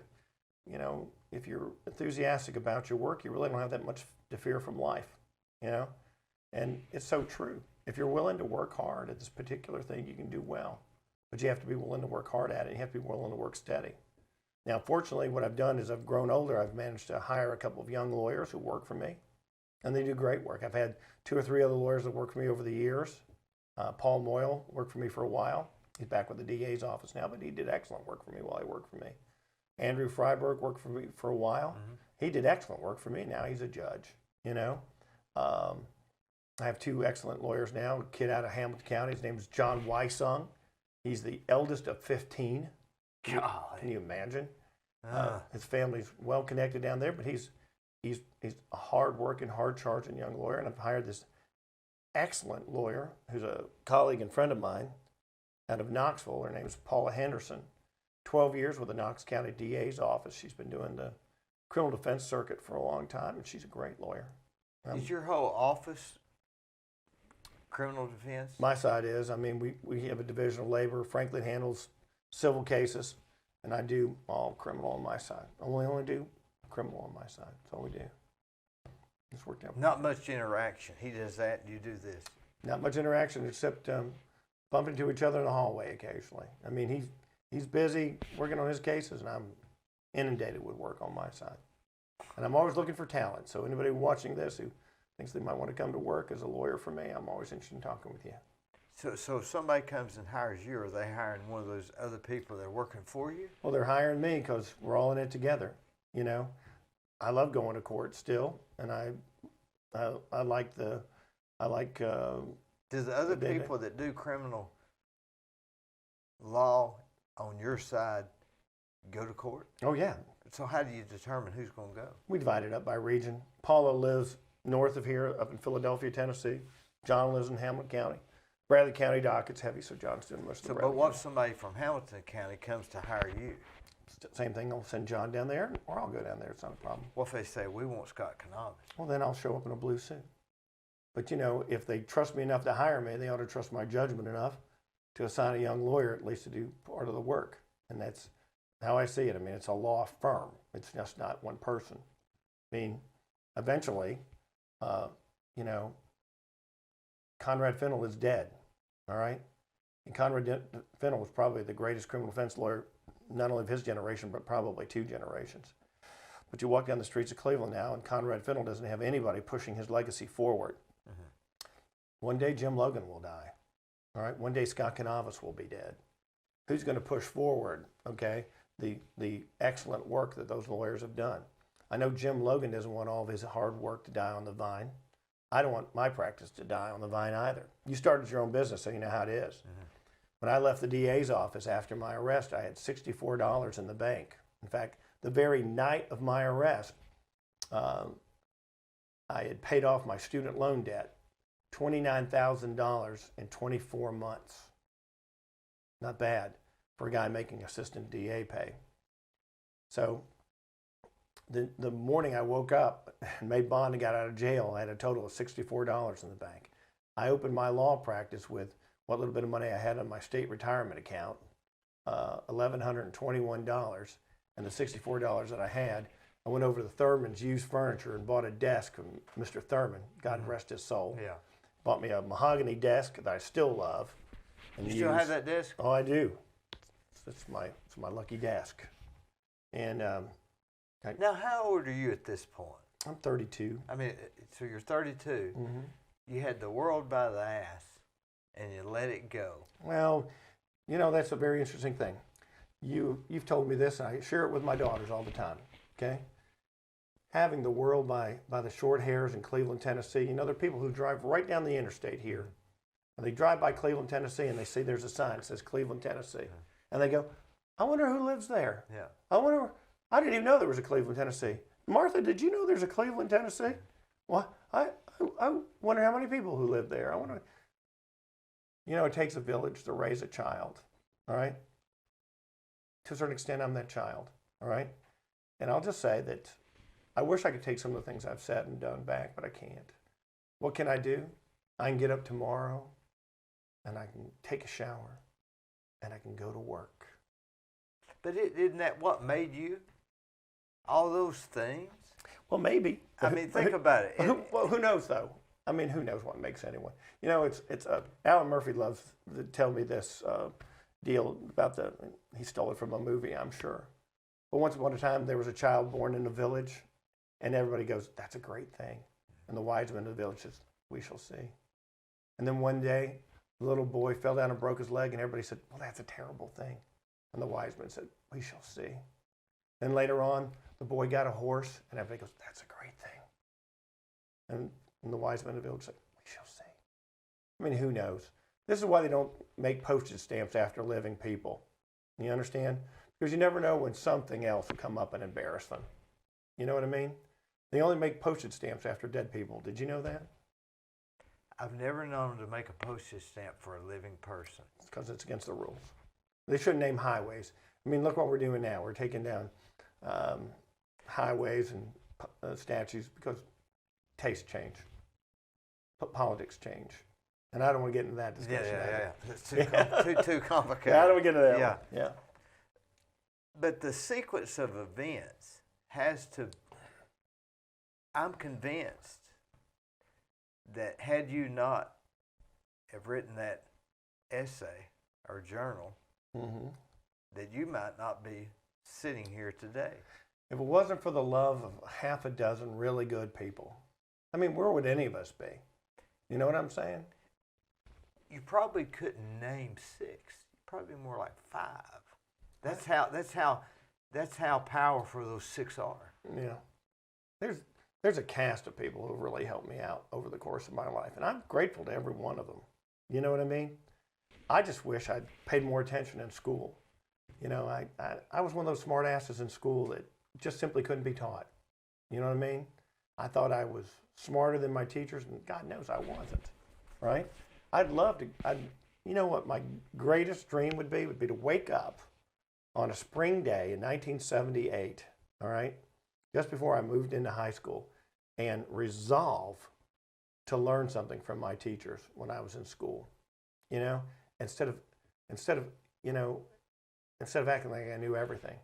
if you're enthusiastic about your work, you really don't have that much to fear from life. And it's so true. If you're willing to work hard at this particular thing, you can do well. But you have to be willing to work hard at it. You have to be willing to work steady. Now, fortunately, what I've done is I've grown older. I've managed to hire a couple of young lawyers who work for me, and they do great work. I've had 2 or 3 other lawyers that work for me over the years. Paul Moyle worked for me for a while. He's back with the DA's office now, but he did excellent work for me while he worked for me. Andrew Freiberg worked for me for a while. Mm-hmm. He did excellent work for me. Now he's a judge. I have 2 excellent lawyers now. A kid out of Hamilton County. His name is John Wysung. He's the eldest of 15. God. Can you imagine? His family's well connected down there, but he's a hard-working, hard-charging young lawyer. And I've hired this excellent lawyer who's a colleague and friend of mine out of Knoxville. Her name is Paula Henderson. 12 years with the Knox County DA's office. She's been doing the criminal defense circuit for a long time, and she's a great lawyer. Is your whole office criminal defense? My side is. I mean, we have a division of labor. Franklin handles civil cases, and I do all criminal on my side. I only do criminal on my side. That's all we do. It's worked out. Not much interaction. He does that, and you do this. Not much interaction except bumping into each other in the hallway occasionally. I mean, he's busy working on his cases, and I'm inundated with work on my side. And I'm always looking for talent. So anybody watching this who thinks they might want to come to work as a lawyer for me, I'm always interested in talking with you. So if somebody comes and hires you, are they hiring one of those other people that are working for you? Well, they're hiring me because we're all in it together. I love going to court still, and I like the Do the other people that do criminal law on your side go to court? Oh yeah. So how do you determine who's going to go? We divide it up by region. Paula lives north of here, up in Philadelphia, Tennessee. John lives in Hamilton County. Bradley County docket's heavy, so John's doing most of the But what if somebody from Hamilton County comes to hire you? Same thing, I'll send John down there, or I'll go down there, it's not a problem. What if they say, we want Scott Kanavos? Well, then I'll show up in a blue suit. But if they trust me enough to hire me, they ought to trust my judgment enough to assign a young lawyer at least to do part of the work. And that's how I see it. I mean, it's a law firm. It's just not one person. I mean, eventually, Conrad Fennell is dead, all right? And Conrad Fennell was probably the greatest criminal defense lawyer, not only of his generation, but probably 2 generations. But you walk down the streets of Cleveland now, and Conrad Fennell doesn't have anybody pushing his legacy forward. Mm-hmm. One day, Jim Logan will die, all right? One day, Scott Kanavos will be dead. Who's going to push forward, okay, the excellent work that those lawyers have done? I know Jim Logan doesn't want all of his hard work to die on the vine. I don't want my practice to die on the vine either. You started your own business, so you know how it is. Mm-hmm. When I left the DA's office after my arrest, I had $64 in the bank. In fact, the very night of my arrest, I had paid off my student loan debt, $29,000 in 24 months. Not bad for a guy making assistant DA pay. So the morning I woke up and made bond and got out of jail, I had a total of $64 in the bank. I opened my law practice with what little bit of money I had in my state retirement account, $1,121, and the $64 that I had, I went over to Thurman's used furniture and bought a desk from Mr. Thurman, God rest his soul. Yeah. Bought me a mahogany desk that I still love. And You still have that desk? Oh, I do. It's my lucky desk. And Now, how old are you at this point? I'm 32. I mean, so you're 32. Mm-hmm. You had the world by the ass, and you let it go. Well, that's a very interesting thing. You've told me this, and I share it with my daughters all the time. Okay, having the world by the short hairs in Cleveland, Tennessee. There are people who drive right down the interstate here, and they drive by Cleveland, Tennessee, and they see there's a sign that says Cleveland, Tennessee, and they go, "I wonder who lives there." Yeah. I didn't even know there was a Cleveland, Tennessee. Martha, did you know there's a Cleveland, Tennessee? Well, I wonder how many people who live there. I wonder. It takes a village to raise a child. All right. To a certain extent, I'm that child. All right. And I'll just say that I wish I could take some of the things I've said and done back, but I can't. What can I do? I can get up tomorrow and I can take a shower and I can go to work. But isn't that what made you? All those things? Well, maybe. I mean, think about it. Who knows, though? I mean, who knows what makes anyone? It's Alan Murphy loves to tell me this deal about he stole it from a movie, I'm sure. But once upon a time, there was a child born in a village, and everybody goes, "That's a great thing." And the wise men of the village says, "We shall see." And then one day, the little boy fell down and broke his leg, and everybody said, "Well, that's a terrible thing." And the wise men said, "We shall see." Then later on, the boy got a horse, and everybody goes, "That's a great thing." And the wise men of the village said, "We shall see." I mean, who knows? This is why they don't make postage stamps after living people. You understand? Because you never know when something else will come up and embarrass them. You know what I mean? They only make postage stamps after dead people. Did you know that? I've never known them to make a postage stamp for a living person. It's because it's against the rules. They shouldn't name highways. I mean, look what we're doing now. We're taking down highways and statues because tastes change, politics change. And I don't want to get into that discussion. Yeah. It's too complicated. Yeah, I don't want to get into that Yeah. one. Yeah. But the sequence of events has to, I'm convinced that had you not have written that essay or journal, that you might not be sitting here today. If it wasn't for the love of half a dozen really good people, I mean, where would any of us be? You know what I'm saying? You probably couldn't name 6. Probably more like 5. That's how powerful those 6 are. Yeah. There's a cast of people who really helped me out over the course of my life, and I'm grateful to every one of them. You know what I mean? I just wish I'd paid more attention in school. I was one of those smart asses in school that just simply couldn't be taught. You know what I mean? I thought I was smarter than my teachers, and God knows I wasn't, right? I'd love to, you know what my greatest dream would be to wake up on a spring day in 1978, all right, just before I moved into high school, and resolve to learn something from my teachers when I was in school. Instead of acting like I knew everything.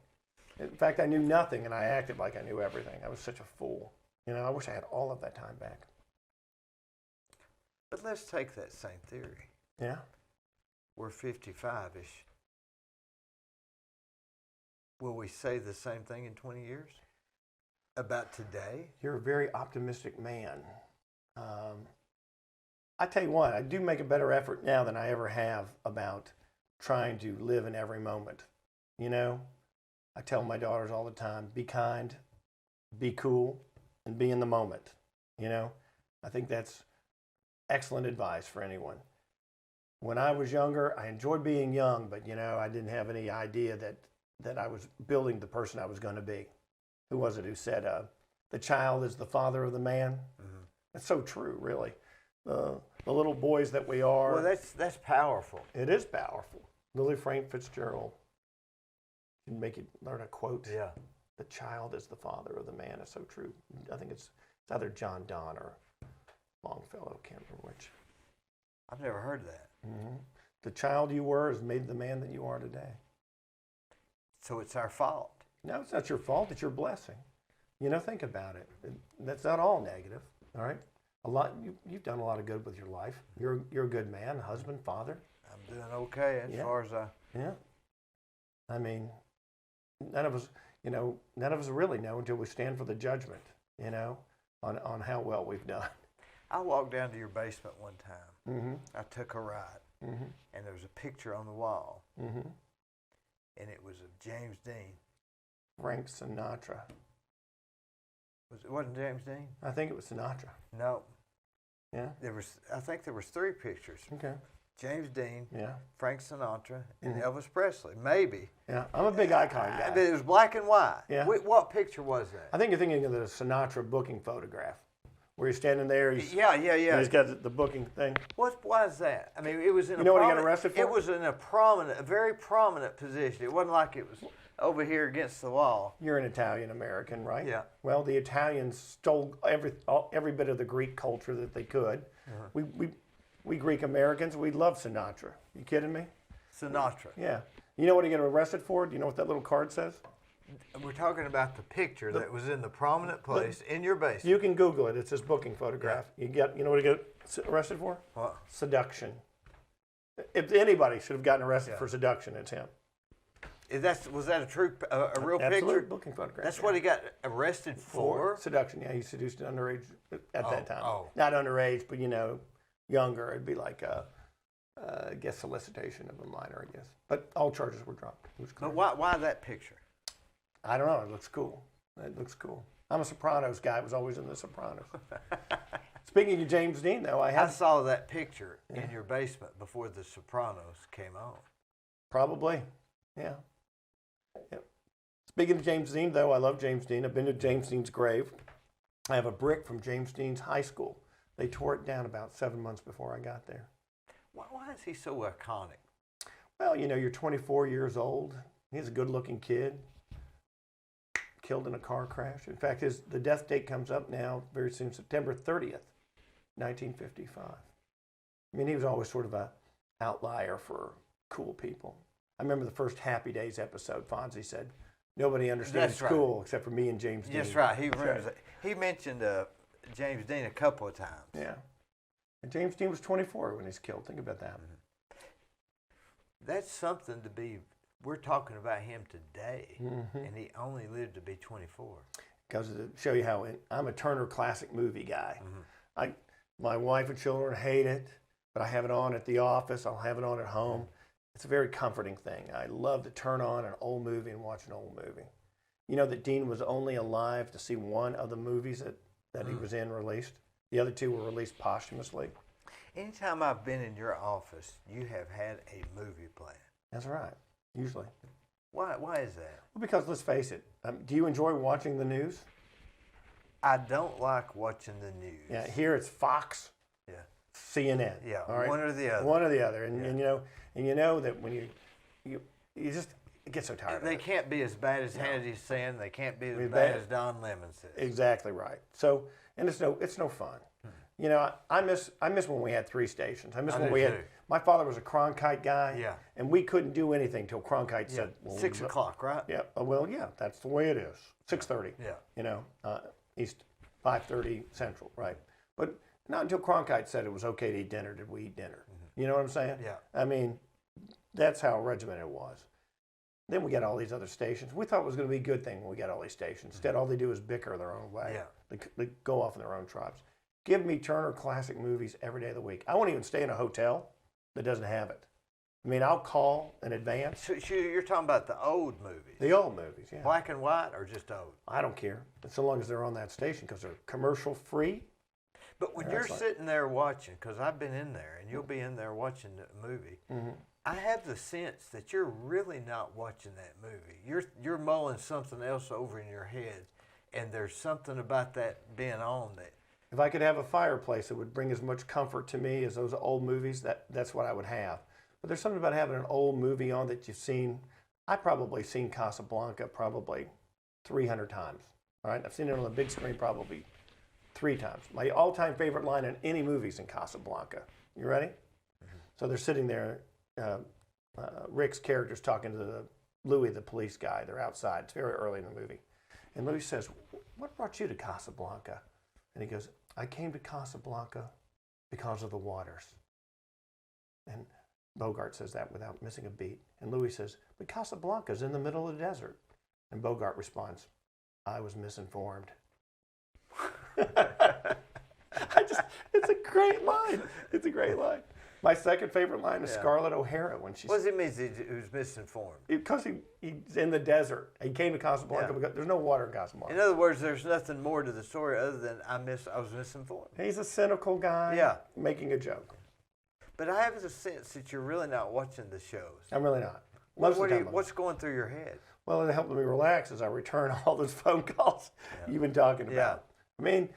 In fact, I knew nothing, and I acted like I knew everything. I was such a fool. I wish I had all of that time back. But let's take that same theory. Yeah. We're 55-ish. Will we say the same thing in 20 years about today? You're a very optimistic man. I tell you what, I do make a better effort now than I ever have about trying to live in every moment. I tell my daughters all the time, be kind, be cool, and be in the moment. I think that's excellent advice for anyone. When I was younger, I enjoyed being young, but I didn't have any idea that I was building the person I was going to be. Who was it who said, the child is the father of the man? Mm-hmm. That's so true, really. The little boys that we are. Well, that's powerful. It is powerful. Lily Frank Fitzgerald can make you learn a quote. Yeah. The child is the father of the man. It's so true. I think it's either John Donne or Longfellow, can't remember which. I've never heard of that. The child you were has made the man that you are today. So it's our fault. No, it's not your fault. It's your blessing. Think about it. That's not all negative. All right. You've done a lot of good with your life. You're a good man, husband, father. I'm doing okay as far as I. Yeah. I mean, none of us really know until we stand for the judgment. On how well we've done. I walked down to your basement one time. Mm-hmm. I took a ride, Mm-hmm. and there was a picture on the wall, Mm-hmm. and it was of James Dean. Frank Sinatra. It wasn't James Dean? I think it was Sinatra. No. Yeah. I think there was 3 pictures. Okay. James Dean, Yeah. Frank Sinatra, and Elvis Presley. Maybe. Yeah. I'm a big icon guy. But it was black and white. Yeah. What picture was that? I think you're thinking of the Sinatra booking photograph, where you're standing there. Yeah. And he's got the booking thing. Why is that? I mean, it was in You know what he got arrested for? It was in a very prominent position. It wasn't like it was over here against the wall. You're an Italian American, right? Yeah. Well, the Italians stole every bit of the Greek culture that they could. We Greek Americans, we love Sinatra. You kidding me? Sinatra. Yeah. You know what he got arrested for? Do you know what that little card says? We're talking about the picture that was in the prominent place in your basement. You can Google it. It's his booking photograph. You know what he got arrested for? What? Seduction. If anybody should have gotten arrested for seduction, it's him. Was that a real Absolute picture? booking photograph. That's what he got arrested for? Seduction. Yeah, he seduced an underage at that time. Oh. Not underage, but younger. It'd be like I guess solicitation of a minor, I guess. But all charges were dropped. It was clear. But why that picture? I don't know. It looks cool. I'm a Sopranos guy. I was always in the Sopranos. Speaking of James Dean, though, I saw that picture in your basement before The Sopranos came on. Probably, yeah. Yep. Speaking of James Dean, though, I love James Dean. I've been to James Dean's grave. I have a brick from James Dean's high school. They tore it down about 7 months before I got there. Why is he so iconic? Well, you're 24 years old. He's a good-looking kid. Killed in a car crash. In fact, the death date comes up now very soon, September 30th, 1955. I mean, he was always sort of an outlier for cool people. I remember the first Happy Days episode. Fonzie said, "Nobody understands school except for me and James Dean." That's right. He mentioned James Dean a couple of times. Yeah. And James Dean was 24 when he was killed. Think about that. That's something to be. We're talking about him today, and he only lived to be 24. Because to show you how I'm a Turner Classic Movie guy. My wife and children hate it, but I have it on at the office. I'll have it on at home. It's a very comforting thing. I love to turn on an old movie and watch an old movie. You know that Dean was only alive to see one of the movies that he was in released. The other 2 were released posthumously. Anytime I've been in your office, you have had a movie playing. That's right, usually. Why is that? Well, because let's face it, do you enjoy watching the news? I don't like watching the news. Yeah, here it's Fox, CNN. Yeah, all right? one or the other. One or the other, and you know that when you just get so tired. They of it. can't be as bad as Hannity's saying. They can't be as bad as Don Lemon says. Exactly right. So, and it's no fun. I miss when we had 3 stations. I miss when we had. My father was a Cronkite guy. Yeah. And we couldn't do anything till Cronkite said, well, 6 o'clock, right? Yeah. Well, yeah. That's the way it is. 6:30. Yeah. East 5:30 Central, right? But not until Cronkite said it was okay to eat dinner did we eat dinner. You know what I'm saying? Yeah. I mean, that's how regimented it was. Then we got all these other stations. We thought it was going to be a good thing when we got all these stations. Instead, all they do is bicker their own way. Yeah. They go off in their own tribes. Give me Turner Classic Movies every day of the week. I won't even stay in a hotel that doesn't have it. I mean, I'll call in advance. So you're talking about the old movies? The old movies, yeah. Black and white or just old? I don't care, so long as they're on that station because they're commercial free. But when you're sitting there watching, because I've been in there, and you'll be in there watching the movie, I have the sense that you're really not watching that movie. You're mulling something else over in your head, and there's something about that being on that. If I could have a fireplace that would bring as much comfort to me as those old movies, that's what I would have. But there's something about having an old movie on that you've seen. I've probably seen Casablanca probably 300 times. All right, I've seen it on the big screen probably 3 times. My all-time favorite line in any movie is in Casablanca. You ready? So they're sitting there. Rick's character's talking to Louis, the police guy. They're outside. It's very early in the movie. And Louis says, "What brought you to Casablanca?" And he goes, "I came to Casablanca because of the waters." And Bogart says that without missing a beat. And Louis says, "But Casablanca's in the middle of the desert." And Bogart responds, "I was misinformed." It's a great line. It's a great line. My second favorite line is Scarlett O'Hara when she. What does it mean he was misinformed? Because he's in the desert. He came to Casablanca because there's no water in Casablanca. In other words, there's nothing more to the story other than I was misinformed. He's a cynical guy making a joke. But I have a sense that you're really not watching the shows. I'm really not. What's going through your head? Well, it helped me relax as I return all those phone calls you've been talking about. I mean,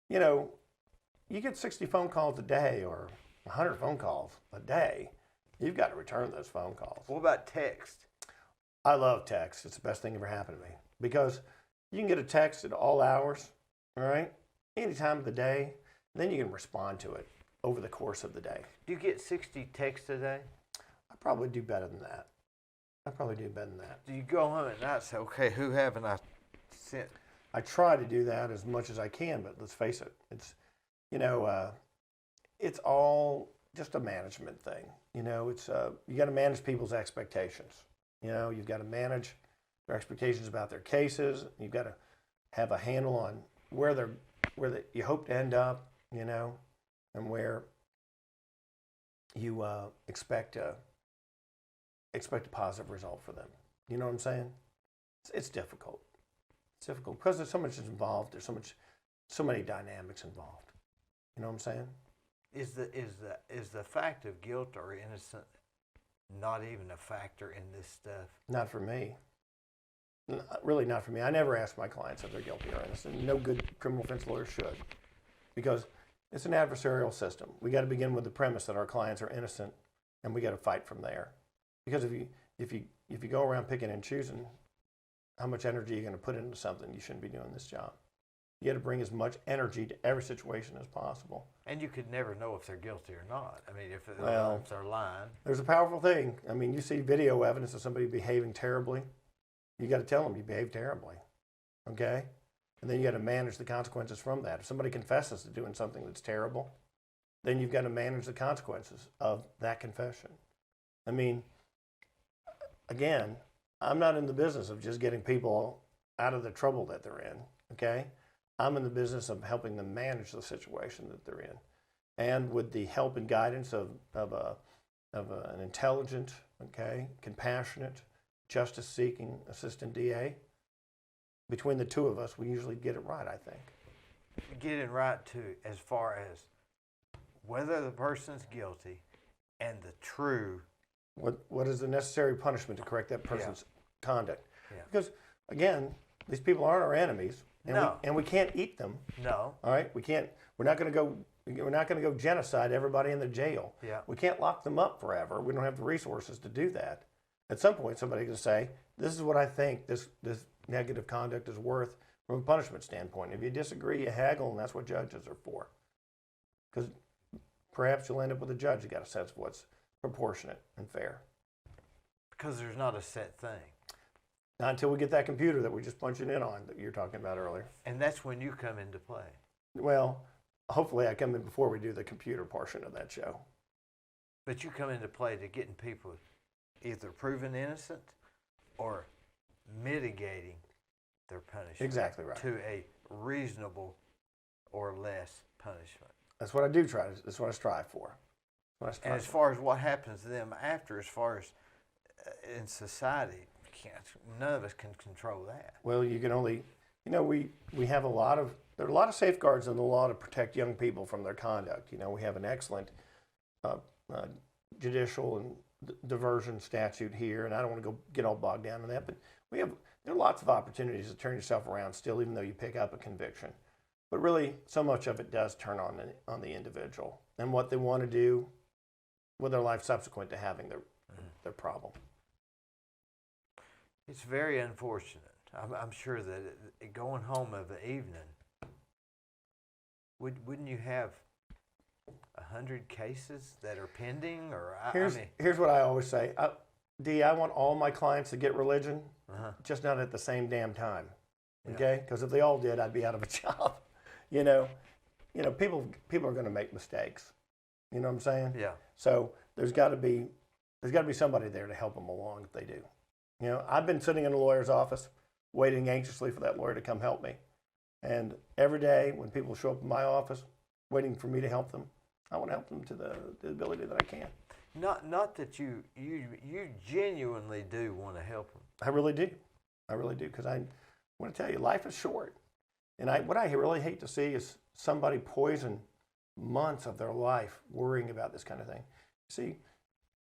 you get 60 phone calls a day or 100 phone calls a day. You've got to return those phone calls. What about text? I love text. It's the best thing ever happened to me because you can get a text at all hours, all right, any time of the day, and then you can respond to it over the course of the day. Do you get 60 texts a day? I probably do better than that. Do you go home at night and say, okay, who haven't I sent? I try to do that as much as I can, but let's face it, it's all just a management thing. It's you got to manage people's expectations. You've got to manage their expectations about their cases. You've got to have a handle on where you hope to end up, and where you expect a positive result for them. You know what I'm saying? It's difficult. It's difficult because there's so much involved. There's so many dynamics involved. You know what I'm saying? Is the fact of guilt or innocent not even a factor in this stuff? Not for me. Really not for me. I never ask my clients if they're guilty or innocent. No good criminal defense lawyer should, because it's an adversarial system. We got to begin with the premise that our clients are innocent, and we got to fight from there. Because if you go around picking and choosing how much energy you're going to put into something, you shouldn't be doing this job. You got to bring as much energy to every situation as possible. And you could never know if they're guilty or not. I mean, if they're lying. There's a powerful thing. I mean, you see video evidence of somebody behaving terribly. You got to tell them you behave terribly, okay? And then you got to manage the consequences from that. If somebody confesses to doing something that's terrible, then you've got to manage the consequences of that confession. I mean, again, I'm not in the business of just getting people out of the trouble that they're in, okay? I'm in the business of helping them manage the situation that they're in. And with the help and guidance of an intelligent, okay, compassionate, justice-seeking assistant DA, between the two of us, we usually get it right, I think. Get it right, too, as far as whether the person's guilty and the true... What is the necessary punishment to correct that person's conduct? Yeah. Because, again, these people aren't our enemies, and we can't eat them. No. All right? We're not going to go genocide everybody in the jail. Yeah. We can't lock them up forever. We don't have the resources to do that. At some point, somebody's going to say, this is what I think this negative conduct is worth from a punishment standpoint. If you disagree, you haggle, and that's what judges are for. Because perhaps you'll end up with a judge who got a sense of what's proportionate and fair. Because there's not a set thing. Not until we get that computer that we're just punching in on that you're talking about earlier. And that's when you come into play. Well, hopefully I come in before we do the computer portion of that show. But you come into play to getting people either proven innocent or mitigating their punishment. Exactly right. To a reasonable or less punishment. That's what I do try. That's what I strive for. And as far as what happens to them after, as far as in society, none of us can control that. Well, you can only, we have there are a lot of safeguards in the law to protect young people from their conduct. We have an excellent judicial and diversion statute here, and I don't want to go get all bogged down in that, but there are lots of opportunities to turn yourself around still, even though you pick up a conviction. But really, so much of it does turn on the individual and what they want to do with their life subsequent to having their problem. It's very unfortunate. I'm sure that going home of the evening, wouldn't you have 100 cases that are pending, or Here's what I always say, D. I want all my clients to get religion, just not at the same damn time. Okay, because if they all did, I'd be out of a job. You know, people are going to make mistakes. You know what I'm saying? Yeah. So there's got to be somebody there to help them along if they do. You know, I've been sitting in a lawyer's office, waiting anxiously for that lawyer to come help me. And every day when people show up in my office, waiting for me to help them, I want to help them to the ability that I can. Not that you genuinely do want to help them. I really do, because I want to tell you, life is short, and what I really hate to see is somebody poison months of their life worrying about this kind of thing. See,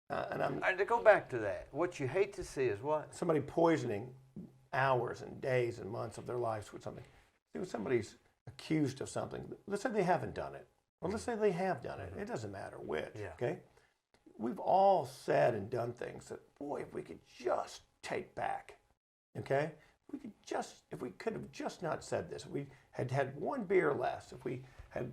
and to go back to that, what you hate to see is what? Somebody poisoning hours and days and months of their lives with something. See, when somebody's accused of something, let's say they haven't done it, or let's say they have done it. It doesn't matter which. Yeah. Okay. We've all said and done things that, boy, if we could just take back, okay? If we could have just not said this, if we had had one beer less, if we had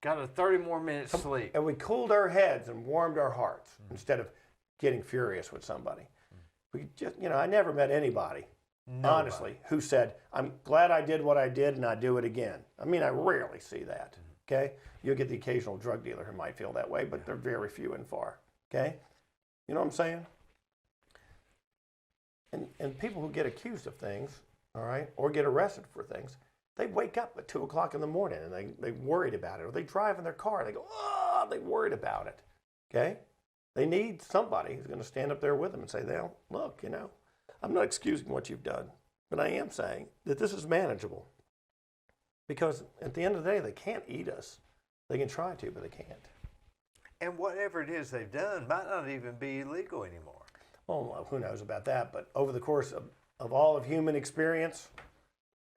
got a 30 more minutes sleep, and we cooled our heads and warmed our hearts instead of getting furious with somebody. We just, I never met anybody, honestly, who said, I'm glad I did what I did and I do it again. I mean, I rarely see that. Okay, you'll get the occasional drug dealer who might feel that way, but they're very few and far. Okay, you know what I'm saying? And people who get accused of things, all right, or get arrested for things, they wake up at 2 o'clock in the morning and they worried about it, or they drive in their car and they go, oh, they worried about it. Okay, they need somebody who's going to stand up there with them and say, well, look, I'm not excusing what you've done, but I am saying that this is manageable. Because at the end of the day, they can't eat us. They can try to, but they can't. And whatever it is they've done might not even be illegal anymore. Well, who knows about that? But over the course of all of human experience,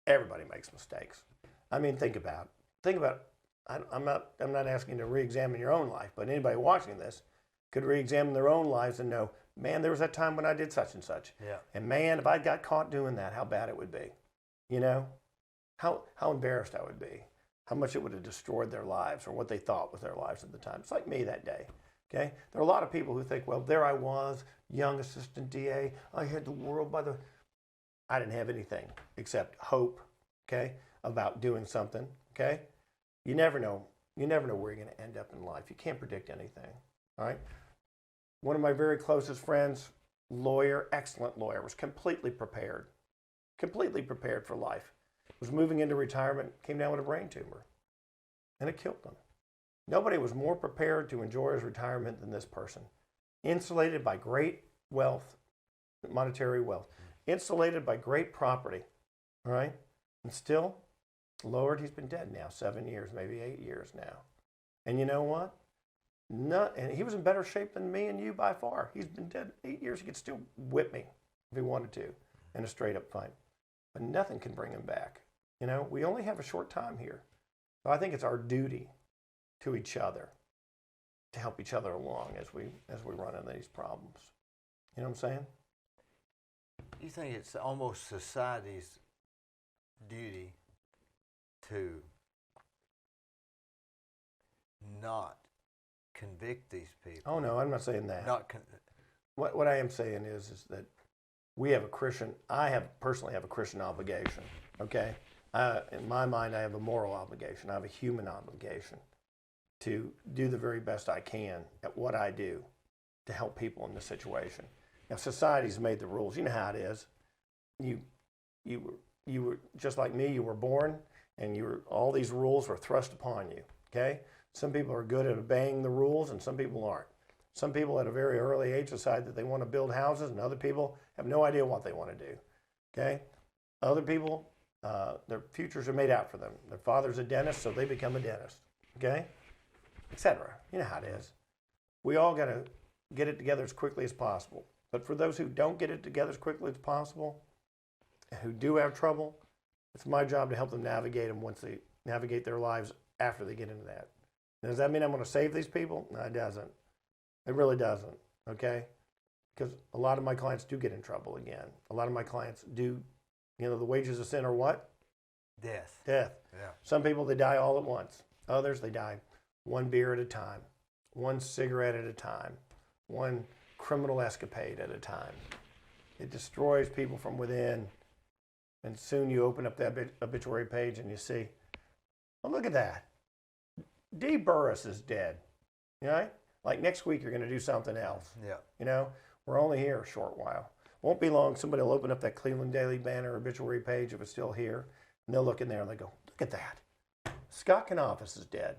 everybody makes mistakes. I mean, think about it. I'm not asking you to re-examine your own life, but anybody watching this could re-examine their own lives and know, man, there was that time when I did such and such. Yeah. And man, if I got caught doing that, how bad it would be. How embarrassed I would be, how much it would have destroyed their lives or what they thought was their lives at the time. It's like me that day, okay? There are a lot of people who think, well, there I was, young assistant DA. I had the world by the... I didn't have anything except hope, okay, about doing something, okay? You never know. You never know where you're going to end up in life. You can't predict anything, all right? One of my very closest friends, lawyer, excellent lawyer, was completely prepared for life. Was moving into retirement, came down with a brain tumor, and it killed him. Nobody was more prepared to enjoy his retirement than this person. Insulated by great wealth, monetary wealth, insulated by great property, all right? And still, Lord, he's been dead now 7 years, maybe 8 years now. And you know what? And he was in better shape than me and you by far. He's been dead 8 years. He could still whip me if he wanted to in a straight up fight. But nothing can bring him back. We only have a short time here. So I think it's our duty to each other to help each other along as we run into these problems. You know what I'm saying? You think it's almost society's duty to not convict these people? Oh, no, I'm not saying that. What I am saying is that we have I personally have a Christian obligation, okay? In my mind, I have a moral obligation. I have a human obligation to do the very best I can at what I do to help people in this situation. Now, society's made the rules. You know how it is. You were just like me. You were born, and all these rules were thrust upon you, okay? Some people are good at obeying the rules, and some people aren't. Some people at a very early age decide that they want to build houses, and other people have no idea what they want to do, okay? Other people, their futures are made out for them. Their father's a dentist, so they become a dentist, okay? Etc. You know how it is. We all got to get it together as quickly as possible. But for those who don't get it together as quickly as possible, and who do have trouble, it's my job to help them navigate their lives after they get into that. Now, does that mean I'm going to save these people? No, it doesn't. It really doesn't, okay? Because a lot of my clients do get in trouble again. A lot of my clients do, the wages of sin are what? Death. Death. Yeah. Some people, they die all at once. Others, they die one beer at a time, one cigarette at a time, one criminal escapade at a time. It destroys people from within. And soon you open up that obituary page and you see, oh, look at that. D. Burris is dead. You know? Like next week, you're going to do something else. Yeah. You know, we're only here a short while. Won't be long. Somebody will open up that Cleveland Daily Banner obituary page if it's still here. And they'll look in there and they go, look at that. Scott Kanavos is dead.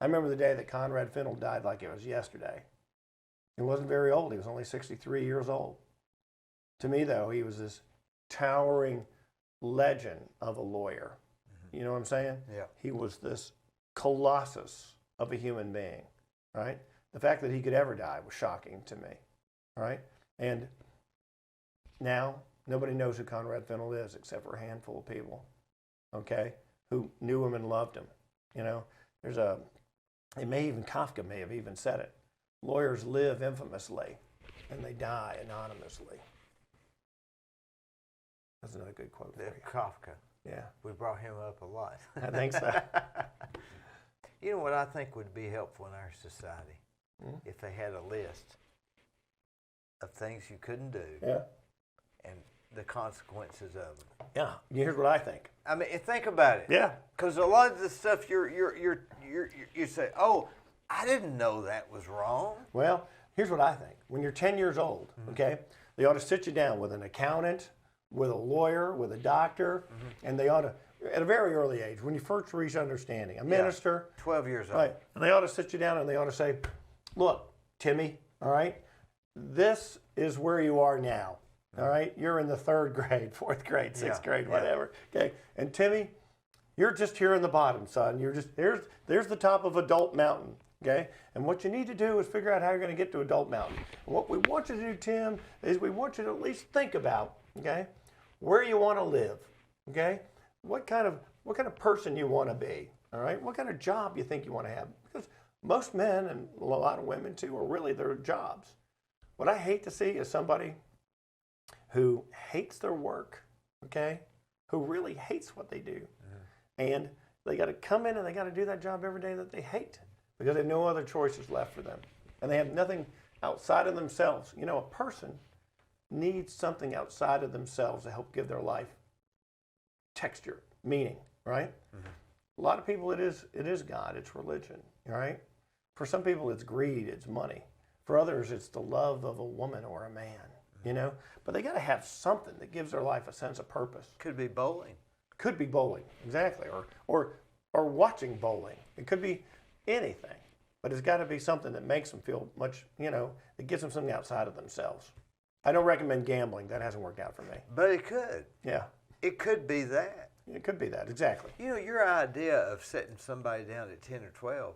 I remember the day that Conrad Fennell died like it was yesterday. He wasn't very old. He was only 63 years old. To me, though, he was this towering legend of a lawyer. You know what I'm saying? Yeah. He was this colossus of a human being, right? The fact that he could ever die was shocking to me, right? And now nobody knows who Conrad Fennell is except for a handful of people, okay, who knew him and loved him. You know, Kafka may have even said it. Lawyers live infamously and they die anonymously. That's another good quote for you. Kafka. Yeah. We brought him up a lot. I think so. You know what I think would be helpful in our society? If they had a list of things you couldn't do Yeah. and the consequences of them. Yeah. Here's what I think. I mean, and think about it. Yeah. Because a lot of the stuff you say, oh, I didn't know that was wrong. Well, here's what I think. When you're 10 years old, okay, they ought to sit you down with an accountant, with a lawyer, with a doctor, and they ought to, at a very early age, when you first reach understanding, a minister. 12 years old. Right. And they ought to sit you down and they ought to say, look, Timmy, all right, this is where you are now. All right, you're in the 3rd grade, 4th grade, 6th grade, whatever. Okay, and Timmy, you're just here in the bottom, son. You're just there's the top of Adult Mountain. Okay, and what you need to do is figure out how you're going to get to Adult Mountain. And what we want you to do, Tim, is we want you to at least think about, okay, where you want to live. Okay, what kind of person you want to be. All right, what kind of job you think you want to have. Because most men and a lot of women too are really their jobs. What I hate to see is somebody who hates their work, okay, who really hates what they do. And they got to come in and they got to do that job every day that they hate because they have no other choices left for them. And they have nothing outside of themselves. You know, a person needs something outside of themselves to help give their life texture, meaning, right? A lot of people, it is God, it's religion, all right? For some people, it's greed, it's money. For others, it's the love of a woman or a man. You know, but they got to have something that gives their life a sense of purpose. Could be bowling. Could be bowling, exactly, or watching bowling. It could be anything, but it's got to be something that makes them feel much. You know, that gives them something outside of themselves. I don't recommend gambling. That hasn't worked out for me. But it could. Yeah. It could be that. It could be that, exactly. You know, your idea of setting somebody down at 10 or 12,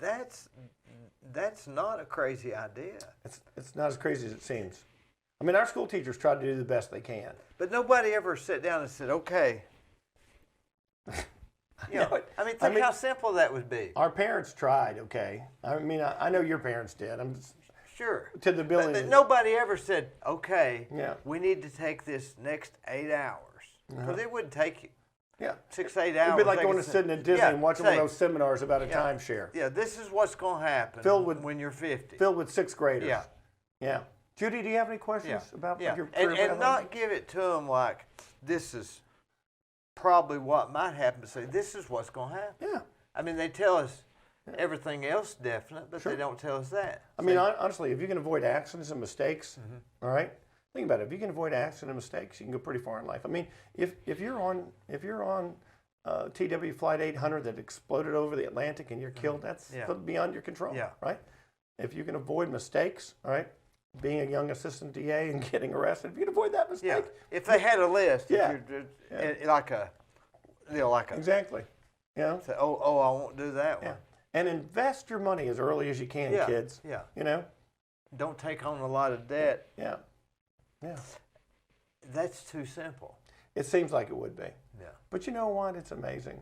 that's not a crazy idea. It's not as crazy as it seems. I mean, our school teachers try to do the best they can. But nobody ever sat down and said, okay. You know, think how simple that would be. Our parents tried, okay? I mean, I know your parents did. I'm just, sure. To the ability. But nobody ever said, okay, yeah, we need to take this next 8 hours. Because it wouldn't take you. Yeah. 6, 8 hours. It'd be like going to sitting at Disney and watching one of those seminars about a timeshare. Yeah, this is what's going to happen when you're 50. Filled with 6th graders. Yeah. Yeah. Judy, do you have any questions about your and career? not give it to them like, this is probably what might happen, but say, this is what's going to happen. Yeah. I mean, they tell us everything else definite, but they don't tell us that. I mean, honestly, if you can avoid accidents and mistakes, all right, think about it. If you can avoid accidents and mistakes, you can go pretty far in life. I mean, if you're on TW Flight 800 that exploded over the Atlantic and you're killed, that's beyond your control, right? If you can avoid mistakes, all right, being a young assistant DA and getting arrested, if you can avoid that mistake. Yeah. If they had a list, like a. Exactly. Yeah. Say, oh, I won't do that one. And invest your money as early as you can, kids. Yeah. You know? Don't take on a lot of debt. Yeah. Yeah. That's too simple. It seems like it would be. Yeah. But you know what? It's amazing.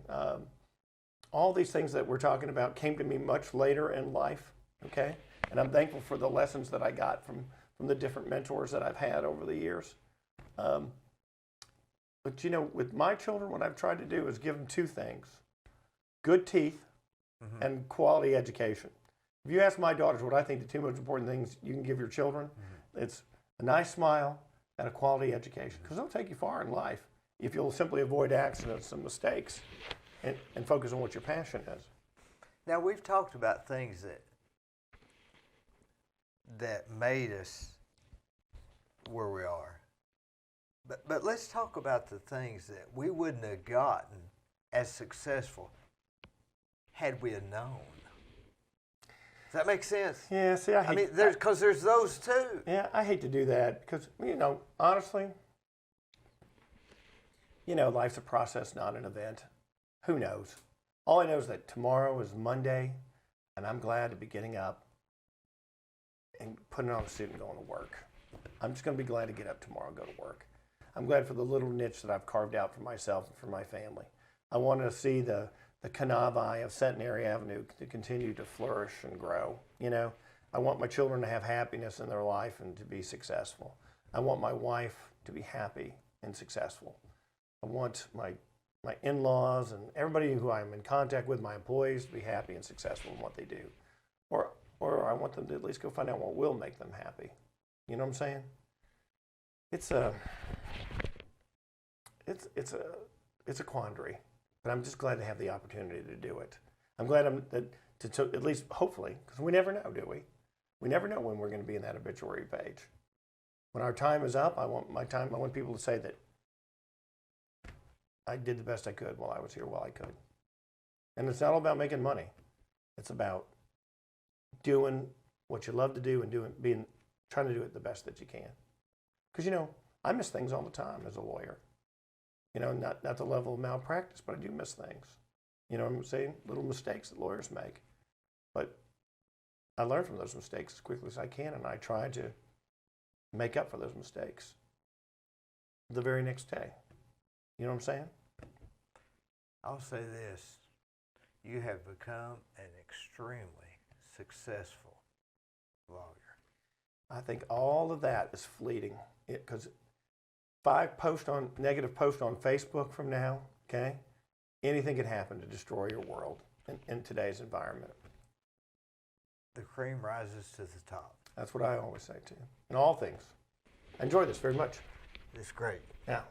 All these things that we're talking about came to me much later in life, okay? And I'm thankful for the lessons that I got from the different mentors that I've had over the years. But you know, with my children, what I've tried to do is give them two things: good teeth and quality education. If you ask my daughters what I think the two most important things you can give your children, it's a nice smile and a quality education. Because they'll take you far in life if you'll simply avoid accidents and mistakes and focus on what your passion is. Now, we've talked about things that made us where we are. But let's talk about the things that we wouldn't have gotten as successful had we have known. Does that make sense? Yeah, see, I mean, because there's those two. Yeah, I hate to do that because, you know, honestly, you know, life's a process, not an event. Who knows? All I know is that tomorrow is Monday, and I'm glad to be getting up and putting on a suit and going to work. I'm just going to be glad to get up tomorrow and go to work. I'm glad for the little niche that I've carved out for myself and for my family. I want to see the Kanavos of Centenary Avenue to continue to flourish and grow. You know, I want my children to have happiness in their life and to be successful. I want my wife to be happy and successful. I want my in-laws and everybody who I'm in contact with, my employees, to be happy and successful in what they do. Or I want them to at least go find out what will make them happy. You know what I'm saying? It's a quandary, but I'm just glad to have the opportunity to do it. I'm glad to at least hopefully, because we never know, do we? We never know when we're going to be in that obituary page. When our time is up, I want people to say that I did the best I could while I was here, while I could. And it's not all about making money. It's about doing what you love to do and trying to do it the best that you can. Because, you know, I miss things all the time as a lawyer. You know, not the level of malpractice, but I do miss things. You know what I'm saying? Little mistakes that lawyers make. But I learn from those mistakes as quickly as I can, and I try to make up for those mistakes the very next day. You know what I'm saying? I'll say this. You have become an extremely successful lawyer. I think all of that is fleeting. Because 5 negative posts on Facebook from now, okay, anything could happen to destroy your world in today's environment. The cream rises to the top. That's what I always say too. In all things. I enjoy this very much. It's great. Yeah.